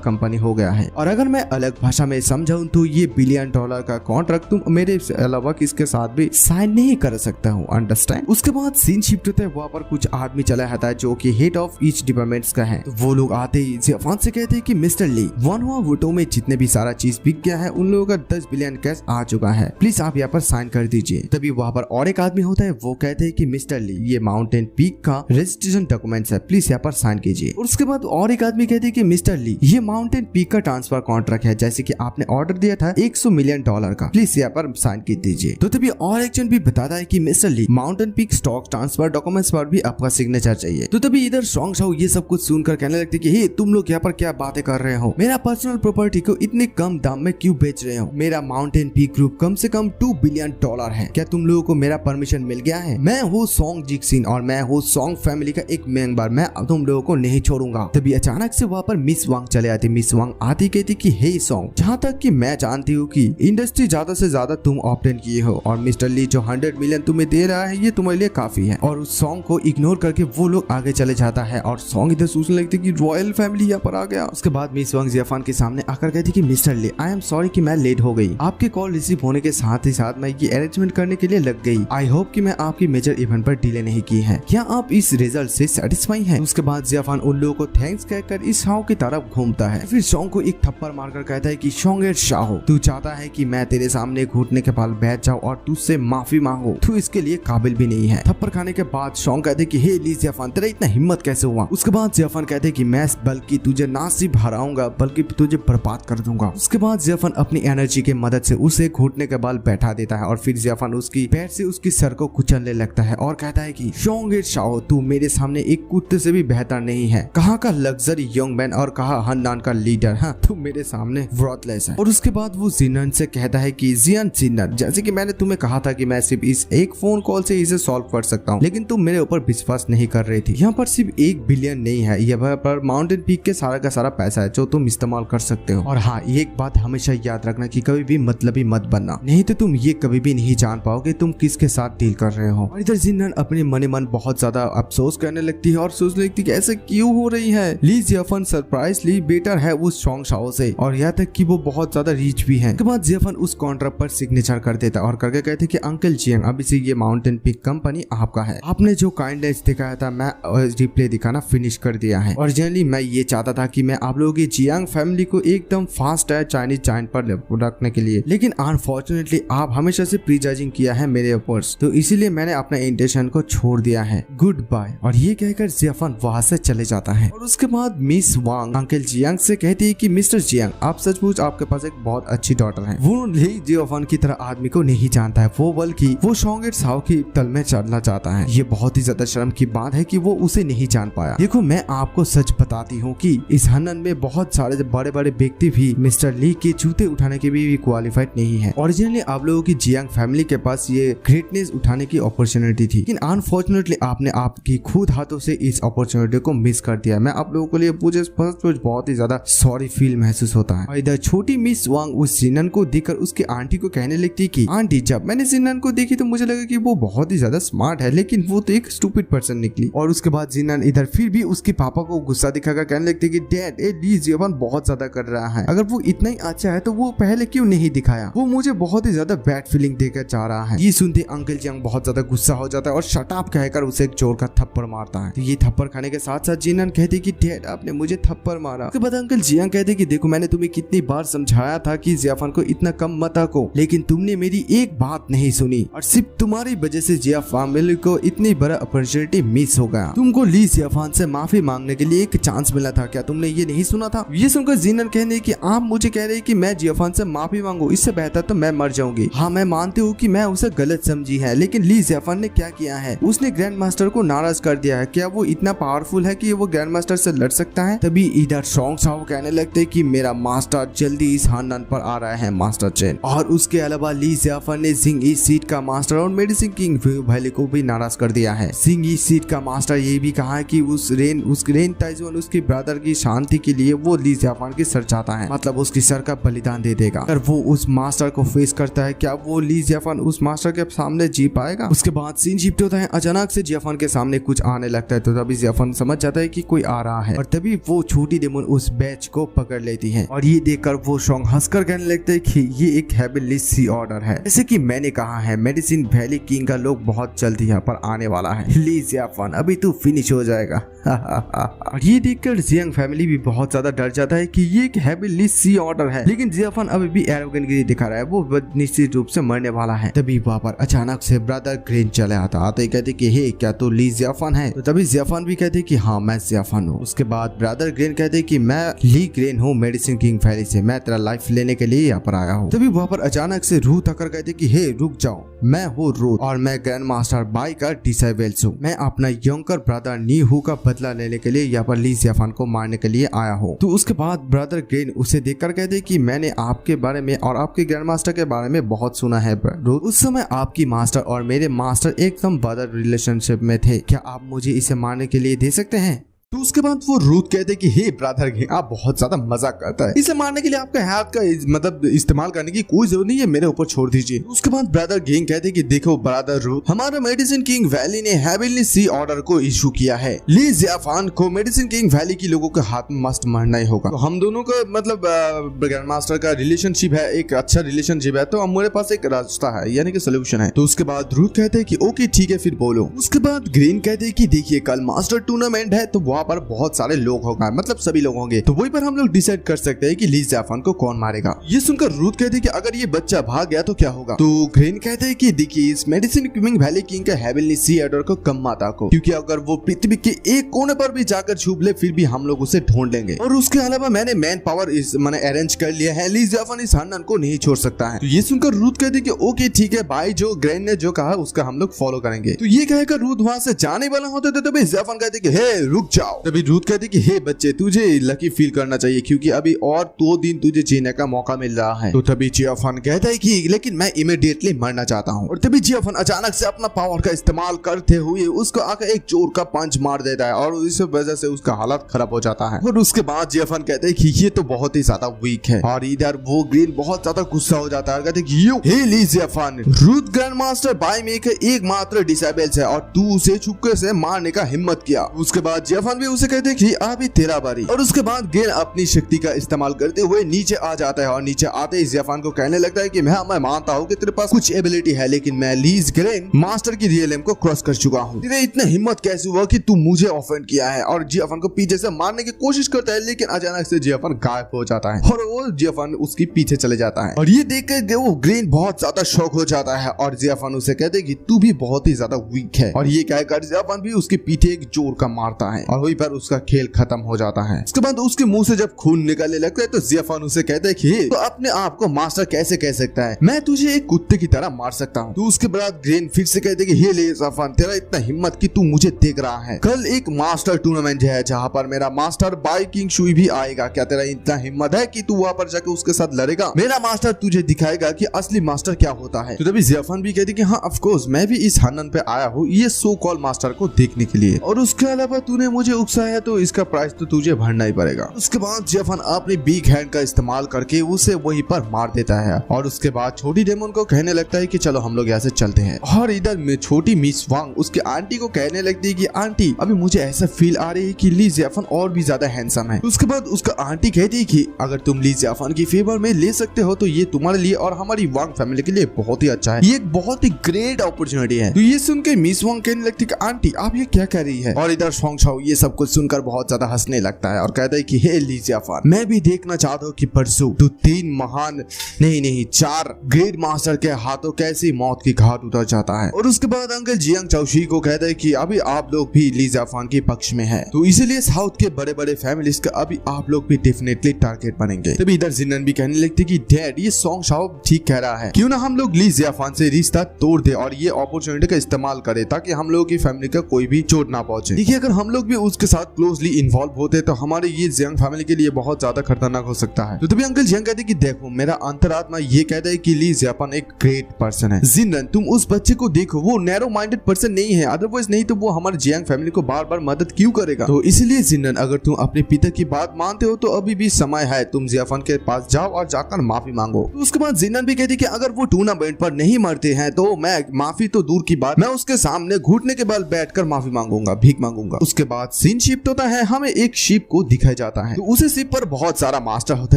कंपनी हो गया है, और अगर मैं अलग भाषा में समझाऊं तो ये $1 बिलियन का कॉन्ट्रैक्ट तुम मेरे अलावा किसके साथ भी साइन नहीं कर सकता हूँ, अंडरस्टैंड? उसके बाद सीन शिफ्ट होता है, वहाँ पर कुछ आदमी चला आता है जो कि हेड ऑफ ईच डिपार्टमेंट्स का है। तो वो लोग आते ही जियाफान से कहते हैं कि मिस्टर ली, वन हुआ वोटो में जितने भी सारा चीज बिक गया है उन लोगों का 10 बिलियन कैश आ चुका है, प्लीज आप यहाँ पर साइन कर दीजिए। तभी वहाँ पर और एक आदमी होता है, वो कहते हैं कि मिस्टर ली ये माउंटेन पीक का रजिस्ट्रेशन डॉक्यूमेंट्स है, प्लीज यहाँ पर साइन कीजिए। और उसके बाद और एक आदमी कहते हैं कि मिस्टर ली ये माउंटेन पीक का ट्रांसफर कॉन्ट्रैक्ट है, जैसे कि आपने ऑर्डर दिया था $100 मिलियन का, प्लीज यहाँ पर साइन कर दीजिए। तो तभी और एक जन भी बताता है कि mister Lee mountain peak stock transfer documents पर भी आपका सिग्नेचर चाहिए। तो तभी इधर सॉन्ग शाओ ये सब कुछ सुनकर कहने लगते कि हे तुम लोग यहाँ पर क्या बातें कर रहे हो? मेरा पर्सनल प्रॉपर्टी को इतने कम दाम में क्यों बेच रहे हो? मेरा माउंटेन पीक ग्रुप कम से कम $2 बिलियन है, क्या तुम लोगों को मेरा परमिशन मिल गया है? मैं हूँ सॉन्ग जिक्सिन और मैं हूँ सॉन्ग फैमिली का एक मेंबर, मैं तुम लोगों को नहीं छोड़ूंगा। तभी अचानक से वहाँ पर मिस वांग चले आती। मिस वांग आती कहती कि हे सॉन्ग, जहाँ तक कि मैं जानती हूँ कि इंडस्ट्री ज्यादा से ज्यादा तुम ऑप्टेन किए हो और मिस्टर ली जो 100 मिलियन तुम्हें दे रहा है ये तुम्हारे लिए काफी है। और उस सॉन्ग को इग्नोर करके वो लोग आगे चले जाता है और सॉन्ग इधर सोचने लगती कि रॉयल फैमिली यहाँ पर आ गया। उसके बाद मिस वांग जियाफान के सामने आकर कहती कि mister Li I am sorry कि मैं लेट हो गई, आपके कॉल रिसीव होने के साथ ही साथ मैं ये अरेंजमेंट करने के लिए लग गई। आई होप कि मैं आपकी मेजर इवेंट पर डिले नहीं की है, क्या आप इस रिजल्ट से सेटिस्फाई हैं? उसके बाद जियाफान उन लोगों को थैंक्स कहकर इस शाओ की तरफ घूमता है, फिर सॉन्ग को एक थप्पड़ मारकर कहता है कि शोंगेट शाओ, तू चाहता है कि मैं तेरे सामने घुटने के पाल बैठ जाऊं और तुझसे माफी मांगू, तू इसके लिए काबिल भी नहीं है। थप्पड़ खाने के बाद सॉन्ग कहते कि हे ली जियाफान तेरा इतना हिम्मत कैसे हुआ? उसके बाद जियाफान कहते कि मैं बल्कि तुझे ना सिर्फ हराऊंगा बल्कि तुझे बर्बाद कर दूंगा। उसके बाद जियाफान अपनी एनर्जी के मदद से उसे घुटने के बाल बैठा देता है और फिर जियाफान उसकी पैर से उसकी सर को कुचलने लगता है और कहता है कि शोंगेट शाओ तू मेरे सामने एक कुत्ते से भी बेहतर नहीं है, कहाँ का लग्जरी यंग मैन और कहाँ हननान का लीडर, हाँ तू मेरे सामने वर्थलेस है। और उसके बाद वो जिनन से कहता है कि जियान जिनन, जैसे कि मैंने तुम्हें कहा था कि मैं सिर्फ इस एक फोन कॉल से इसे सॉल्व कर सकता हूँ, लेकिन तुम मेरे ऊपर विश्वास नहीं कर रही थी। यहाँ पर सिर्फ $1 बिलियन नहीं है, यहाँ पर माउंटेन पीक के सारा का सारा पैसा है जो तुम इस्तेमाल कर सकते हो। और हाँ एक बात हमेशा याद रखना कि कभी भी मतलबी मत बनना, नहीं तो तुम ये कभी भी नहीं जान पाओगे तुम किसके साथ डील कर रहे हो। और इधर जिनन अपने मन मन बहुत ज्यादा अफसोस करने लगती है और सोचने लगती है ऐसे क्यों हो रही है। ली जियाफान सरप्राइजली बेटर है उस सॉन्ग शाओ से और यहाँ तक कि वो बहुत ज्यादा रीच भी है। उसके बाद जियाफान उस कॉन्ट्रैक्ट पर सिग्नेचर कर देता और करके कहते कि अंकल जियांग अभी से ये माउंटेन पीक कंपनी आपका है, आपने जो काइंडनेस दिखाया था मैं रिप्ले दिखाना फिनिश कर दिया है। ओरिजिनली मैं ये चाहता था कि मैं आप लोगों की जियांग फैमिली को एकदम फास्ट है चाइनीज जाइंट पर रखने के लिए, लेकिन अनफॉर्चुनेटली आप हमेशा से प्री जजिंग किया है मेरे ऊपर, तो इसीलिए मैंने अपना इंटेंशन को छोड़ दिया है, गुड बाय। और ये कहकर जियाफान वहां से चले जाता है। और उसके बाद मिस वांग अंकल जियांग से कहती है कि मिस्टर जियांग आप सचमुच आपके पास एक बहुत अच्छी डॉटर है। वो ली जियाफान की तरह आदमी को नहीं जानता है, वो बल्कि वो शोंगेट शाओ की तल में चढ़ना चाहता है। ये बहुत ही ज्यादा शर्म की बात है कि वो उसे नहीं जान पाया। देखो मैं आपको सच बताती हूँ कि इस हनन में बहुत सारे बड़े बड़े व्यक्ति भी मिस्टर ली के जूते उठाने के भी क्वालिफाइड नहीं है। ओरिजिनली आप लोगों की जियांग फैमिली के पास ये ग्रेटनेस उठाने की अपॉर्चुनिटी थी, लेकिन अनफॉर्चुनेटली आपने आपकी खुद हाथों से इस अपॉर्चुनिटी को मिस कर दिया। मैं आप लोगों के लिए मुझे बहुत ही ज्यादा सॉरी फील महसूस होता है। और इधर छोटी मिस वांग उस जिनन को देखकर उसकी आंटी को कहने लगती कि आंटी जब मैंने जिनन को देखी तो मुझे लगा कि वो बहुत ही ज्यादा स्मार्ट है, लेकिन वो तो एक स्टूपिड पर्सन निकली। और उसके बाद जिनन इधर फिर भी उसके पापा को गुस्सा दिखाकर कहने लगती कि डैड ए ली जियाफान बहुत ज्यादा कर रहा है, अगर वो इतना ही अच्छा है तो वो पहले क्यों नहीं दिखाया, वो मुझे बहुत ही ज्यादा बैड फीलिंग देकर जा रहा है। ये सुनते अंकल जियांग बहुत ज्यादा गुस्सा हो जाता है और शट अप कहकर उसे एक जोर का थप्पड़ मारता है। तो ये थप्पड़ खाने के साथ साथ जिनन कहती कि डैड आपने मुझे थप्पड़ मारा। उसके बाद अंकल जियांग कहते कि देखो मैंने तुम्हें कितनी बार समझाया था कि जियाफान को इतना कम मत आको, लेकिन तुमने मेरी एक बात नहीं सुनी और सिर्फ तुम्हारी वजह से जिया फैमिली को इतनी बड़ा अपॉर्चुनिटी मिस हो गया। तुमको ली जियाफान से माफी मांगने के लिए एक चांस मिला था, क्या तुमने ये नहीं सुना था? ये सुनकर जिनन कहने कि आप मुझे कह रहे कि मैं जियाफान से माफी मांगू, इससे बेहतर तो मैं मर जाऊंगी। हाँ मैं मानती हूँ कि मैं उसे गलत समझी है, लेकिन ली जियाफान ने क्या किया है, उसने ग्रैंड मास्टर को नाराज कर दिया है। क्या वो इतना पावरफुल है कि वो ग्रैंड मास्टर से लड़ सकता है? तभी इधर सॉन्ग शाओ कहने लगते कि मेरा मास्टर जल्दी इस खानदान पर आ रहा है, मास्टर चेन। और उसके अलावा ली जियाफन ने सिंह ईस्ट सीट का मास्टर और मेडिसिन किंग वैली को भी नाराज कर दिया है। सिंह ईस्ट सीट का मास्टर ये भी कहा है कि उस रेन ताइजुआन उसके ब्रदर की शांति के लिए वो ली जियाफन की सर चाहता है, मतलब उसकी सर का बलिदान दे देगा। अगर वो उस मास्टर को फेस करता है, क्या वो ली जियाफन उस मास्टर के सामने जी पाएगा? उसके बाद सीन शिफ्ट होता है, अचानक से जियाफन के सामने कुछ आने लगता है, तो तभी जियाफन समझ जाता है कि कोई आ रहा है और तभी वो छोटी डेमन उस बैच को पकड़ लेती है। और ये देखकर वो शॉन्ग हंसकर कहने लगते हैं कि ये एक हेवनली सी ऑर्डर है। जैसे कि मैंने कहा है, मेडिसिन वैली किंग का लोग बहुत जल्दी यहाँ पर आने वाला है। ली जियाफन अभी तू फिनिश हो जाएगा। और ये देखकर जियांग फैमिली भी बहुत ज्यादा डर जाता है कि ये एक हेवनली सी ऑर्डर है, लेकिन जियाफन अभी भी एरोगेंट दिखा रहा है, वो निश्चित रूप से मरने वाला है। तभी वहाँ पर अचानक से ब्रदर ग्रेन चले आते ही कहते कि हे क्या तू ली जियाफन है? तो तभी जियाफन भी कहते कि हाँ मैं जियाफन हूँ। उसके बाद ब्रदर ग्रेन कहते कि मैं ली ग्रेन हूँ मेडिसिन किंग वैली से, मैं तेरा लाइफ लेने के लिए यहाँ पर आया हूँ। तभी वहाँ पर अचानक से रूथ आकर कहते कि हे रुक जाओ, मैं हूँ रूथ और मैं ग्रैंड मास्टर बाई का डिसाइबल्स हूँ। मैं अपना यंगर ब्रदर नी हु का बदला लेने के लिए यहाँ पर ली जियाफन को मारने के लिए आया हूँ। तो उसके बाद ब्रदर ग्रेन उसे देखकर कहते कि मैंने आपके बारे में और आपके ग्रैंड मास्टर के बारे में बहुत सुना है रूथ। उस समय आपकी मास्टर और मेरे मास्टर एकदम ब्रदर रिलेशनशिप में थे, क्या आप मुझे इसे मारने के लिए दे सकते हैं? तो उसके बाद वो रूथ कहते कि हे ब्रदर ग्रेन आप बहुत ज्यादा मजाक करता है, इसे मारने के लिए आपका हाथ का मतलब इस्तेमाल करने की कोई जरूरत नहीं है, मेरे ऊपर छोड़ दीजिए। उसके बाद ब्रदर ग्रेन कहते कि देखो ब्रदर रूथ, हमारा मेडिसिन किंग वैली ने हेवनली सी ऑर्डर को इशू किया है, ली जियाफन को मेडिसिन किंग वैली की लोगों के हाथ में मस्ट मरना ही होगा। तो हम दोनों का मतलब ग्रैंड मास्टर का रिलेशनशिप है, एक अच्छा रिलेशनशिप है, तो हमारे पास एक रास्ता है यानी कि सोल्यूशन है। तो उसके बाद रूथ कहते हैं कि ओके ठीक है फिर बोलो। उसके बाद ग्रेन कहते हैं कि देखिए कल मास्टर टूर्नामेंट है, तो पर बहुत सारे लोग होंगे, मतलब सभी लोग होंगे, तो वही पर हम लोग डिसाइड कर सकते हैं कि ली जियाफन को कौन मारेगा। ये सुनकर रूथ कहते हैं कि अगर ये बच्चा भाग गया तो क्या होगा? तो ग्रेन कहते हैं कि देखिए इस मेडिसिन किंग वैली किंग का हेवनली सी ऑर्डर को कम माता को, क्योंकि अगर वो पृथ्वी के एक कोने पर भी जाकर छुप ले फिर भी हम लोग उसे ढूंढ लेंगे। और उसके अलावा मैंने मैन पावर मैंने अरेंज कर लिया है, ली जियाफन इस खानदान को नहीं छोड़ सकता है। तो ये सुनकर रूथ कहते हैं कि ओके ठीक है भाई, जो ग्रेन ने जो कहा उसका हम लोग फॉलो करेंगे। तो ये कहकर रूथ वहां से जाने वाला होते थे, तभी जियाफन कहते कि हे रुक जाओ। तभी रूथ कहती कि हे बच्चे तुझे लकी फील करना चाहिए, क्योंकि अभी और 2 दिन तुझे जीने का मौका मिल रहा है। तो तभी जियाफन कहता है कि लेकिन मैं इमीडिएटली मरना चाहता हूँ। और तभी जियाफन अचानक से अपना पावर का इस्तेमाल करते हुए उसको आकर एक जोर का पंच मार देता है और इस वजह से उसका हालत खराब हो जाता है। और उसके बाद जियाफन कहते हैं कि ये तो बहुत ही ज्यादा वीक है। और इधर वो ग्रीन बहुत ज्यादा गुस्सा हो जाता है, कहते कि यू हे ली जियाफन, रूथ ग्रैंड मास्टर बाई में के एकमात्र डिसेबल्स है और तू उसे चुपके से मारने का हिम्मत किया। उसके बाद जियाफन भी उसे कहते कि अभी तेरा बारी। और उसके बाद ग्रेन अपनी शक्ति का इस्तेमाल करते हुए नीचे आ जाता है और नीचे आते ही जियाफन को कहने लगता है कि मैं मानता हूँ कि तेरे पास कुछ एबिलिटी है, लेकिन मैं लीज ग्रेन मास्टर की रियलम को क्रॉस कर चुका हूँ। तेरे इतना हिम्मत कैसे हुआ कि तू मुझे ऑफेंड किया है? और जियाफन को पीछे से मारने की कोशिश करता है, लेकिन अचानक से जियाफन गायब हो जाता है और वो जियाफन उसके पीछे चले जाता है। और ये देखकर वो ग्रेन बहुत ज्यादा शॉक हो जाता है और जियाफन उसे कहते हैं कि तू भी बहुत ही ज्यादा वीक है। और ये कहकर जियाफन भी उसके पीछे एक जोर का मारता है और वहीं पर उसका खेल खत्म हो जाता है। उसके बाद उसके मुंह से जब खून निकलने लगता है तो जियाफन उसे कहता है कि तो अपने आप को मास्टर कैसे कह सकता है, मैं तुझे एक कुत्ते की तरह मार सकता हूँ। तो उसके बाद ग्रेन फिर से कहते कि हे जियाफन, तेरा इतना हिम्मत कि तू मुझे देख रहा है, कल एक मास्टर टूर्नामेंट है जहाँ पर मेरा मास्टर बाई किंग शुई भी आएगा, क्या तेरा इतना हिम्मत है कि तू वहाँ पर जाके उसके साथ लड़ेगा? मेरा मास्टर तुझे दिखाएगा कि असली मास्टर क्या होता है। तो तभी जियाफन भी कहती कि हाँ ऑफ कोर्स मैं भी इस खानदान पे आया हूँ ये सो कॉल मास्टर को देखने के लिए, और उसके अलावा तूने मुझे उकसाया तो इसका प्राइस तो तुझे भरना ही पड़ेगा। उसके बाद जियाफन अपनी बिग हैंड का इस्तेमाल करके उसे वहीं पर मार देता है और उसके बाद छोटी डेमन को कहने लगता है कि चलो हम लोग यहाँ से चलते हैं। और इधर में छोटी मिस वांग उसके आंटी को कहने लगती है कि आंटी अभी मुझे ऐसा फील आ रही है कि ली जियाफन और भी ज्यादा हैंडसम है। उसके बाद उसका आंटी कहती है कि अगर तुम ली जियाफन की फेवर में ले सकते हो तो ये तुम्हारे लिए और हमारी वांग फैमिली के लिए बहुत ही अच्छा है, ये एक बहुत ही ग्रेट अपॉर्चुनिटी है। तो ये सुन के मिस वांग कहने लगती है कि आंटी आप ये क्या कह रही है? और इधर शोंग शाओ ये सब कुछ सुनकर बहुत ज्यादा हंसने लगता है और कहता है कि हे ली जियाफन, मैं भी देखना चाहता हूँ कि परसों तू 3 महान नहीं 4 ग्रेट मास्टर के हाथों कैसी मौत की घाट उतर जाता है। और उसके बाद अंकल जियांग चाओशी को कहता है कि अभी आप लोग भी ली जियाफन के पक्ष में है, तो इसीलिए साउथ के बड़े बड़े फैमिलीज का अभी आप लोग भी डेफिनेटली टारगेट बनेंगे। तभी इधर जिन्नन भी कहने लगती कि डैड ये सॉन्ग शाओ ठीक कह रहा है, क्यों ना हम लोग ली जियाफन से रिश्ता तोड़ दे और ये अपॉर्चुनिटी का इस्तेमाल करे ताकि हम लोगों की फैमिली का कोई भी चोट ना पहुंचे। देखिए अगर हम लोग भी उसके साथ क्लोजली इन्वॉल्व होते तो हमारे ये जियांग फैमिली के लिए बहुत ज्यादा खतरनाक हो सकता है। तो तभी अंकल जियांग कहते कि देखो मेरा अंतरात्मा ये कहता है कि ली जियापन एक ग्रेट पर्सन है। जिनन तुम उस बच्चे को देखो, वो नैरो माइंडेड पर्सन नहीं है, अदरवाइज नहीं तो वो हमारे जियांग फैमिली को बार बार मदद क्यों करेगा। तो इसलिए जिनन अगर तुम अपने पिता की बात मानते हो तो अभी भी समय है, तुम जियाफन के पास जाओ और जाकर माफी मांगो। तो उसके बाद जिनन भी कहती कि अगर वो टूर्नामेंट पर नहीं मरते हैं तो मैं माफी तो दूर की बात, मैं उसके सामने घुटने के बल बैठकर माफी मांगूंगा, भीख मांगूंगा। उसके बाद सीन शिफ्ट होता है, हमें एक शिप को दिखाया जाता है। तो उसे शिप पर बहुत सारा मास्टर होता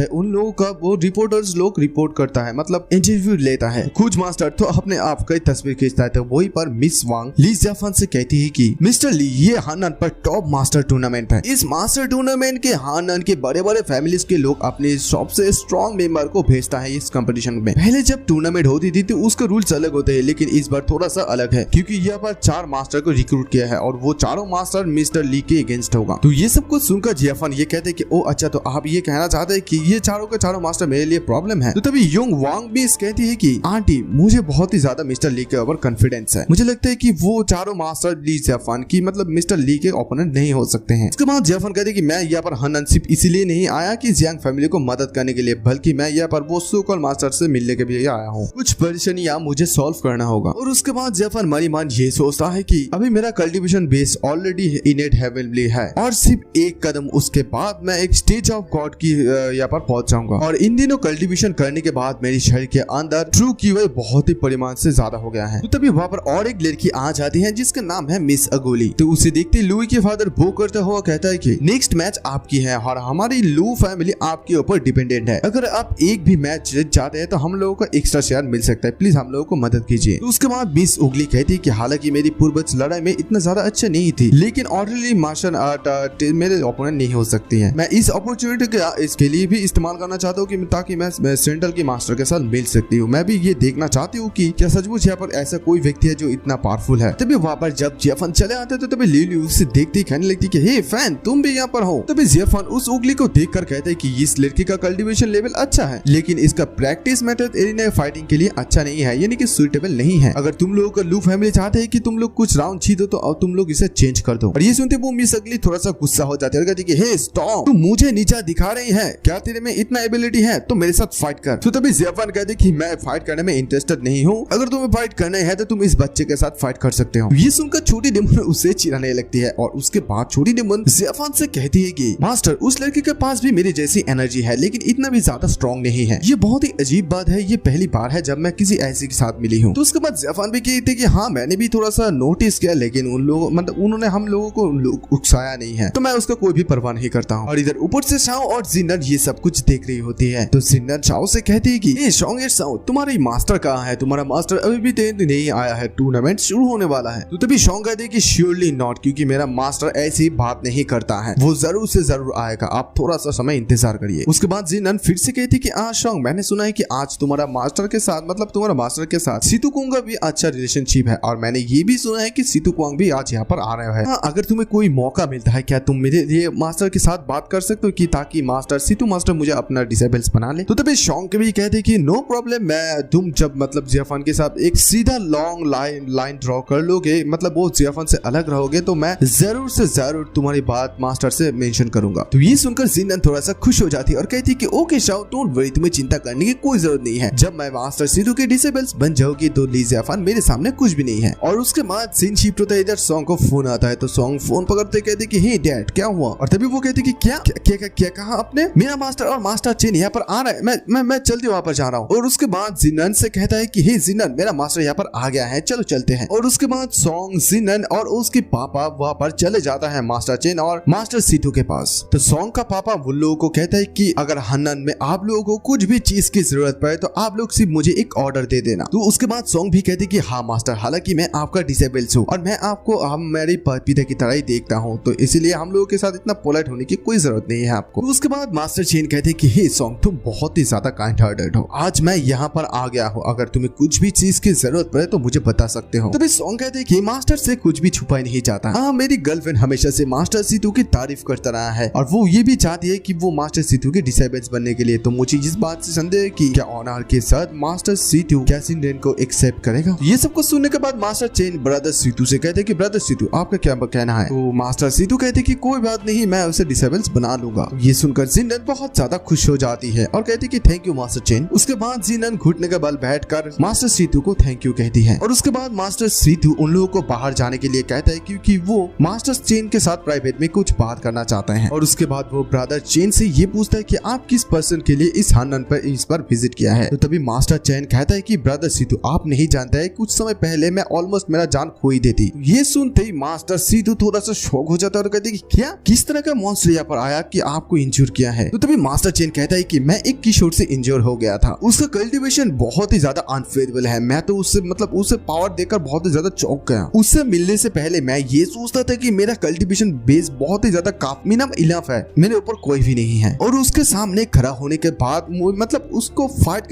है, उन लोगों का वो रिपोर्टर्स लोग रिपोर्ट करता है, मतलब इंटरव्यू लेता है। कुछ मास्टर तो अपने आप की तस्वीर खींचता है। तो वही पर मिस वांग ली जियाफन से कहती है कि मिस्टर ली, ये हानन पर टॉप मास्टर टूर्नामेंट है। इस मास्टर टूर्नामेंट के हानन के बड़े बड़े फैमिलीज के लोग अपने सबसे स्ट्रॉन्ग मेंबर को भेजता है इस कंपटीशन में। पहले जब टूर्नामेंट होती थी तो उसके रूल्स अलग होते हैं, लेकिन इस बार थोड़ा सा अलग है क्योंकि यहाँ पर 4 मास्टर को रिक्रूट किया है और वो चारों मास्टर मिस्टर ली के अगेंस्ट होगा। तो ये सब कुछ सुनकर जियाफन ये कहते हैं कि ओ अच्छा, तो आप ये कहना चाहते हैं कि ये चारों के चारों मास्टर मेरे लिए प्रॉब्लम है। तो तभी योंग वांग भी कहती है कि आंटी मुझे बहुत ही ज्यादा मिस्टर ली के ऊपर कॉन्फिडेंस है, मुझे लगता है कि वो चारों मास्टर ली जियाफन की मतलब मिस्टर ली के ओपोनेंट नहीं हो सकते हैं। इसके बाद जियाफन कहते हैं कि मैं यहाँ पर हानन सिर्फ इसलिए नहीं आया कि जियांग फैमिली को मदद करने के लिए, बल्कि मैं यहाँ पर वो सोकल मास्टर से मिलने के लिए आया हूँ। कुछ परेशानियां मुझे सॉल्व करना होगा। और उसके बाद जियाफन मनी मान ये सोचता है कि अभी मेरा कल्टीवेशन बेस ऑलरेडी इनेट हेवनली है और सिर्फ एक कदम उसके बाद मैं एक स्टेज ऑफ गॉड की यहाँ पर पहुंच जाऊंगा। और इन दिनों कल्टीवेशन करने के बाद मेरी शरीर के अंदर ट्रू कीवर बहुत ही परिमाण से ज्यादा हो गया है। तो तभी वहाँ पर और एक लड़की आ जाती है जिसका नाम है मिस अगोली। तो उसे देखते लुई के फादर वो करता हुआ कहता है कि नेक्स्ट मैच आपकी है और हमारी लू फैमिली आपके ऊपर डिपेंडेंट है। अगर आप एक भी मैच जीत जाते हैं तो हम लोगों को एक्स्ट्रा शेयर मिल सकता है, प्लीज हम लोगों को मदद कीजिए। तो उसके बाद मिस उगली कहती है कि हालांकि मेरी पूर्वज लड़ाई में इतना ज्यादा अच्छा नहीं थी, लेकिन ऑर्डरली मार्शल आर्ट मेरे ओपोनेंट नहीं हो सकती है। मैं इस अपॉर्चुनिटी का इसके लिए भी इस्तेमाल करना चाहता हूँ कि ताकि मैं सेंट्रल की मास्टर के साथ मिल सकती हूँ। मैं भी ये देखना चाहती हूँ कि क्या सचमुच यहाँ पर ऐसा कोई व्यक्ति है जो इतना पावरफुल है। तभी वहाँ पर जब जियाफन चले आते तो तभी लिली उसे देखते ही कहने लगती कि हे फैन, तुम भी यहाँ पर हो। तभी जियाफन उस उगली को देखकर कहते हैं कि इस लड़की का कल्टीवेशन लेवल अच्छा है, लेकिन इसका प्रैक्टिस मेथड एरिना फाइटिंग के लिए अच्छा नहीं है, यानी कि सुइटेबल नहीं है। अगर तुम लोगों का लू फैमिली चाहते हैं कि तुम लोग कुछ राउंड जीतो तो तुम लोग इसे चेंज कर दो। और ये सुनते वो मिस अगली थोड़ा सा गुस्सा हो जाती है और कहती है कि हे स्टॉप, तुम मुझे नीचा दिखा रही है, क्या तेरे में इतना एबिलिटी है तो मेरे साथ फाइट कर। तो तभी जियाफन कहते कि मैं फाइट करने में इंटरेस्टेड नहीं हूँ, अगर तुम्हें फाइट करना है तो तुम इस बच्चे के साथ फाइट कर सकते हो। ये सुनकर छोटी डेमन उसे चिढ़ाने लगती है और उसके बाद छोटी डेमन जियाफन से कहती है कि मास्टर, उस लड़के के पास भी मेरी जैसी एनर्जी है, लेकिन इतना भी ज्यादा स्ट्रॉन्ग नहीं है। ये बहुत ही अजीब बात है, ये पहली बार है जब मैं किसी ऐसी के साथ मिली हूँ। तो उसके बाद जियाफन भी कहती कि हाँ मैंने भी थोड़ा सा नोटिस किया, लेकिन उन लोगों मतलब उन्होंने हम लोगों को उकसाया नहीं है, तो मैं उसका कोई भी परवाह नहीं करता हूँ। और इधर ऊपर से शाओ और जिन्नर ये सब कुछ देख रही होती है। तो जिन्नर शाओ से कहती है कि शाओ, तुम्हारी मास्टर कहाँ है? तुम्हारा मास्टर अभी भी नहीं आया है, टूर्नामेंट शुरू होने वाला है। तो तभी शॉन्ग कहती है कि श्योरली नॉट, क्योंकि मेरा मास्टर ऐसी बात नहीं करता है, वो जरूर से जरूर आएगा, आप थोड़ा सा समय इंतजार करिए। उसके बाद जिनन फिर से कहती कि शॉन्ग, मैंने सुना है कि आज तुम्हारा मास्टर के साथ मतलब तुम्हारा मास्टर के साथ सीतू कुंग का भी अच्छा रिलेशनशिप है, और मैंने ये भी सुना है कि सीतू कुंग भी आज यहाँ पर आ रहा है। अगर तुम्हें कोई मौका मिलता है, क्या तुम मेरे ये मास्टर के साथ बात कर सकते हो कि ताकि मास्टर सीतू मास्टर मुझे अपना डिसेबल्स बना ले? तो तभी शॉन्ग भी कहते कि नो प्रॉब्लम, मैं तुम जब मतलब जियाफन के साथ एक सीधा लॉन्ग लाइन ड्रॉ कर लोगे, मतलब वो जियाफन से अलग रहोगे, तो मैं जरूर से जरूर तुम्हारी बात मास्टर से मेंशन करूंगा। तो ये सुनकर जिनन थोड़ा सा खुश हो जाती है और कहती कि ओके शाओ, डोंट वरी, तुम्हें चिंता करने की कोई जरूरत नहीं है, जब मैं मास्टर सीतू के डिसेबल्स बन जाओगी तो ली जियाफन मेरे सामने कुछ भी नहीं है। और उसके बाद सीन शिफ्ट होता है, इधर सॉन्ग को फोन आता है। तो सॉन्ग फोन पकड़ते कहते कि हे डैड, क्या हुआ? और तभी वो कहते कि क्या कहा आपने? मेरा मास्टर और मास्टर चेन यहाँ पर आ रहा है, मैं जल्दी वहाँ पर जा रहा हूँ। और उसके बाद जिनन से कहता है कि हे जिनन, मेरा मास्टर यहाँ पर आ गया है, चलो चलते हैं। और उसके बाद सॉन्ग, जिनन और उसके पापा वहाँ पर चले जाता है मास्टर चेन और मास्टर सीतू के पास। तो सॉन्ग का पापा उन लोगों को कहता है कि अगर हनन में आप लोगों को कुछ भी चीज की जरूरत पड़े तो आप लोग सिर्फ मुझे एक ऑर्डर दे देना। तो उसके बाद सॉन्ग भी कहते कि हाँ मास्टर, हालांकि मैं आपका डिसेबल्स हूँ और मैं आपको मेरे पिता की तरह ही देखता हूँ, तो इसलिए हम लोगों के साथ इतना पोलाइट होने की कोई जरूरत नहीं है आपको। तो उसके बाद मास्टर चेन कहते कि हे सॉन्ग, तुम बहुत ही ज्यादा काइंड हार्टेड हो, आज मैं यहाँ पर आ गया हूँ, अगर तुम्हें कुछ भी चीज की जरूरत पड़े तो मुझे बता सकते हो। तभी सॉन्ग कहते कि मास्टर से कुछ भी छुपा नहीं जाता। हाँ, मेरी गर्लफ्रेंड हमेशा से मास्टर सीतू की तारीफ करता रहा है और वो ये भी चाहती है कि वो मास्टर सीतू के डिसेबल्स बनने के लिए, तो मुझे इस बात से संदेह है कि क्या ऑनर के साथ मास्टर सीतू कैसिन रेन को एक्सेप्ट करेगा। ये सब कुछ सुनने के बाद मास्टर चेन ब्रदर सीतू से कहते कि ब्रदर सीतू, आपका क्या कहना है? तो मास्टर सीतू कहते कि कोई बात नहीं, मैं उसे डिसेबल्स बना लूंगा। ये सुनकर जिनन बहुत ज्यादा खुश हो जाती है और कहती कि थैंक यू मास्टर चेन। उसके बाद जिनन घुटने के बल बैठकर मास्टर सीतू को थैंक यू कहती है और उसके बाद मास्टर सीतू उन लोगों को बाहर जाने के लिए कहता है क्योंकि वो मास्टर चेन के साथ प्राइवेट में कुछ बात करना चाहते हैं। और उसके बाद वो ब्रदर चेन से ये पूछता है कि आप किस पर्सन के लिए इस हनन पर इस पर विजिट किया है। तो तभी मास्टर चेन कहता है कि ब्रदर सीतू आप नहीं जानते है, कुछ समय पहले मैं ऑलमोस्ट मेरा जान खो ही देती। ये सुनते ही मास्टर सीतू थोड़ा सा शॉक हो जाता है और कहते हैं कि क्या किस तरह का मॉन्स्टर यहाँ पर आया कि आपको इंज्योर किया है। तो तभी मास्टर चेन कहता है कि मैं एक किशोर से इंज्योर हो गया था, उसका कल्टीवेशन बहुत ही ज्यादा अनफेयरेबल है। मैं तो उसे पावर देकर बहुत ही ज्यादा चौंक गया। उससे मिलने से पहले मैं ये सोचता था कि मेरा कल्टीवेशन बेस बहुत ही ज्यादा काफी इनफ है, मेरे ऊपर कोई भी नहीं है। और उसके सामने खड़ा होने के बाद मतलब उसको फाइट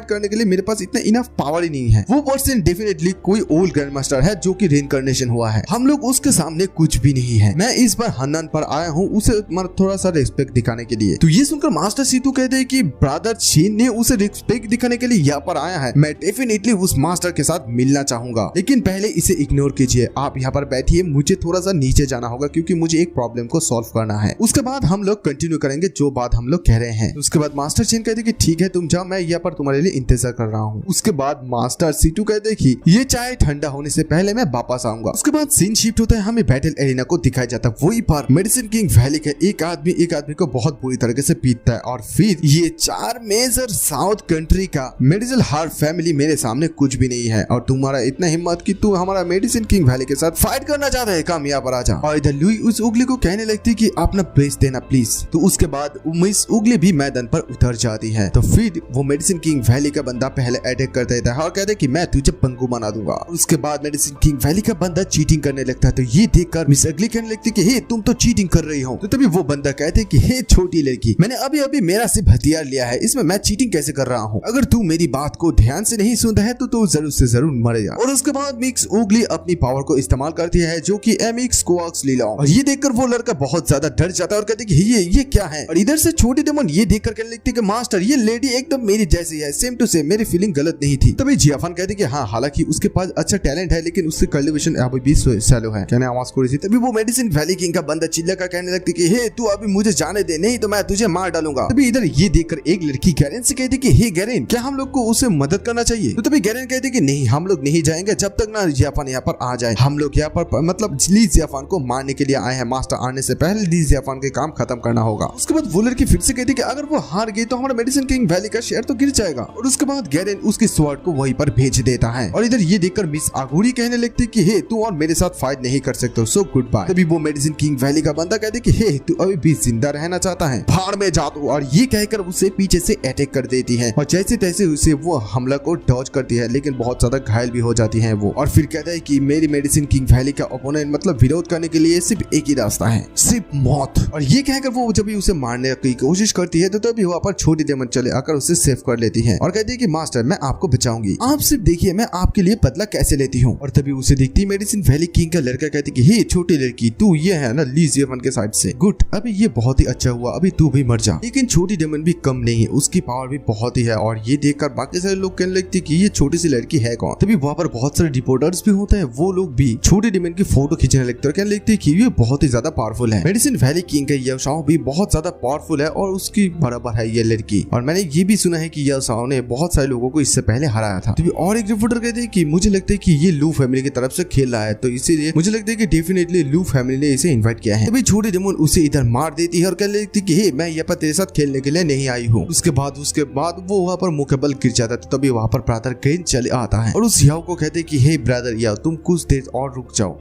करने के लिए मेरे पास इतना इनफ पावर ही नहीं है। वो पर्सन डेफिनेटली कोई ओल्ड ग्रैंड मास्टर है जो कि रीइंकार्नेशन हुआ है। हम लोग उसके सामने कुछ भी नहीं है। मैं इस बार हनन पर आया हूँ उसे थोड़ा सा रिस्पेक्ट दिखाने के लिए। तो ये सुनकर मास्टर सीतू कहते हैं कि ब्रदर चेन ने उसे रिस्पेक्ट दिखाने के लिए यहाँ पर आया है। मैं डेफिनेटली उस मास्टर के साथ मिलना चाहूंगा, लेकिन पहले इसे इग्नोर कीजिए। आप यहाँ पर बैठिए, मुझे थोड़ा सा नीचे जाना होगा क्योंकि मुझे एक प्रॉब्लम को सॉल्व करना है। उसके बाद हम लोग कंटिन्यू करेंगे जो बात हम लोग कह रहे हैं। उसके बाद मास्टर चेन कहते कि ठीक है तुम जाओ, मैं यहाँ पर तुम्हारे लिए इंतजार कर रहा हूँ। उसके बाद मास्टर सीतू कहते कि ये चाय ठंडा होने से पहले मैं वापस आऊंगा। उसके बाद सीन शिफ्ट होता है, हमें बैटल एरिना को दिखाया जाता है। वही पर मेडिसिन किंग वैली का एक आदमी को बहुत बुरी तरीके से पीटता है और फिर ये 4 मेजर साउथ कंट्री का मेडिसिन हार्ट फैमिली मेरे सामने कुछ भी नहीं है और तुम्हारा इतना हिम्मत कि तू हमारा मेडिसिन किंग वैली के साथ फाइट करना चाहता है, काम यहाँ पर आ जा। और इधर लुई उस उगली को कहने लगती कि अपना ब्रेस देना प्लीज। तो उसके बाद मिस उगली भी मैदान पर उतर जाती है। तो फिर वो मेडिसिन किंग वैली का बंदा पहले अटैक कर देता है और कहता है कि मैं तुझे पंगु बना दूंगा। उसके बाद मेडिसिन किंग वैली का बंदा चीटिंग करने लगता है। तो ये देखकर मिस अगली कहने लगती कि हे तुम तो चीटिंग कर रही हो। तो तभी वो बंदा कहते कि हे छोटी लड़की, मैंने अभी अभी मेरा सिर्फ हथियार लिया है, इसमें मैं चीटिंग कैसे कर रहा हूँ? अगर तू मेरी बात को ध्यान से नहीं सुनता है तो जरूर से जरूर मरेगा। और उसके बाद मिक्स उगली अपनी पावर को इस्तेमाल करती है जो कि एमिक्स कोआक्स लीला। और ये देखकर वो लड़का बहुत ज्यादा डर जाता है और कहते कि ये क्या है। और इधर से छोटी डेमन ये देखकर कहने लगती कि मास्टर ये लेडी एकदम मेरी जैसी है, सेम टू सेम, मेरी फीलिंग गलत नहीं थी। तभी जियाफान कहते कि हाँ हालांकि उसके पास अच्छा टैलेंट है लेकिन उससे कल्टीवेशन अभी भी सैलो है। कहने आवाज कोई थी। तभी वो मेडिसिन वैली किंग का बंदा चिल्ला का कहने लगती कि हे तू अभी मुझे जाने दे, नहीं तो मैं तुझे मार डालूंगा। तभी इधर ये देखकर एक लड़की गैरेन से कहती कि हे गैरेन, क्या हम लोग को उसे मदद करना चाहिए? तो तभी गैरेन कहती कि नहीं, हम लोग नहीं जाएंगे जब तक ना जियाफान यहाँ पर आ जाए। हम लोग यहाँ पर मतलब ली जियाफान को मारने के लिए आए हैं। मास्टर आने से पहले ली जियाफान के काम खत्म करना होगा। उसके बाद वो लड़की फिर से कहती कि अगर वो हार गई तो हमारा मेडिसिन किंग वैली का शेयर तो गिर जाएगा। और उसके बाद गैरेन उसकी स्वॉर्ड को वहीं पर भेज देता है। और इधर ये देखकर मिस आगुरी कहने लगती कि हे तू और मेरे साथ फाइट नहीं कर सकते, सो गुड बाय। तभी वो मेडिसिन किंग वैली का बंदा कहते कि हे तू अभी भी जिंदा रहना चाहता है, भाड़ में जा तू। और ये कहकर उसे पीछे से अटैक कर देती है और जैसे तैसे उसे वो हमला को डॉज करती है लेकिन बहुत ज्यादा घायल भी हो जाती है वो। और फिर कहता है कि मेरी मेडिसिन किंग वैली का ओपोनेंट मतलब विरोध करने के लिए सिर्फ एक ही रास्ता है, सिर्फ मौत। और ये कहकर वो जब भी उसे मारने की कोशिश करती है तो तभी वहाँ पर छोटी डेमन चले आकर उसे सेव कर लेती है और कहती है कि मास्टर मैं आपको बचाऊंगी, आप सिर्फ देखिए मैं आपके लिए बदला कैसे लेती हूँ। और तभी उसे दिखती मेडिसिन वैली किंग का लड़का कहती कि हे छोटी लड़की, तू ये है ना ली जियाफान के साइड से, गुड, अभी ये बहुत ही अच्छा हुआ, अभी तू भी मर जा। लेकिन छोटी डेमन भी कम नहीं है, उसकी पावर भी बहुत ही है। और ये देखकर बाकी सारे लोग कहने लगते कि ये छोटी सी लड़की है कौन। तभी वहाँ पर बहुत सारे रिपोर्टर्स भी होते हैं, वो लोग भी छोटी डेमन की फोटो खींचने लगते हैं, कहने लगते कि ये बहुत ही ज्यादा पावरफुल है। मेडिसिन वैली किंग का याओ शाओ भी बहुत ज्यादा पावरफुल है और उसकी बराबर है ये लड़की। और मैंने ये भी सुना है कि याओ शाओ ने बहुत सारे लोगों को इससे पहले हराया था। तभी और एक रिपोर्टर कहते हैं कि मुझे लगता है कि ये लू फैमिली की तरफ से खेल रहा है, तो इसीलिए मुझे लगता है कि डेफिनेटली लू फैमिली ने इसे इन्वाइट किया है। तभी छोटी डेमन उसे इधर मार देती है और कहने लगती कि हे मैं यहाँ पर तेरे साथ खेलने के लिए नहीं आई हूँ। उसके बाद वो वहाँ पर मुंह के बल गिर जाता है। तो तभी वहाँ पर ब्रदर ग्रेन चले आता है और उस याओ को कहते कि हे ब्रदर याओ तुम कुछ देर और रुक जाओ,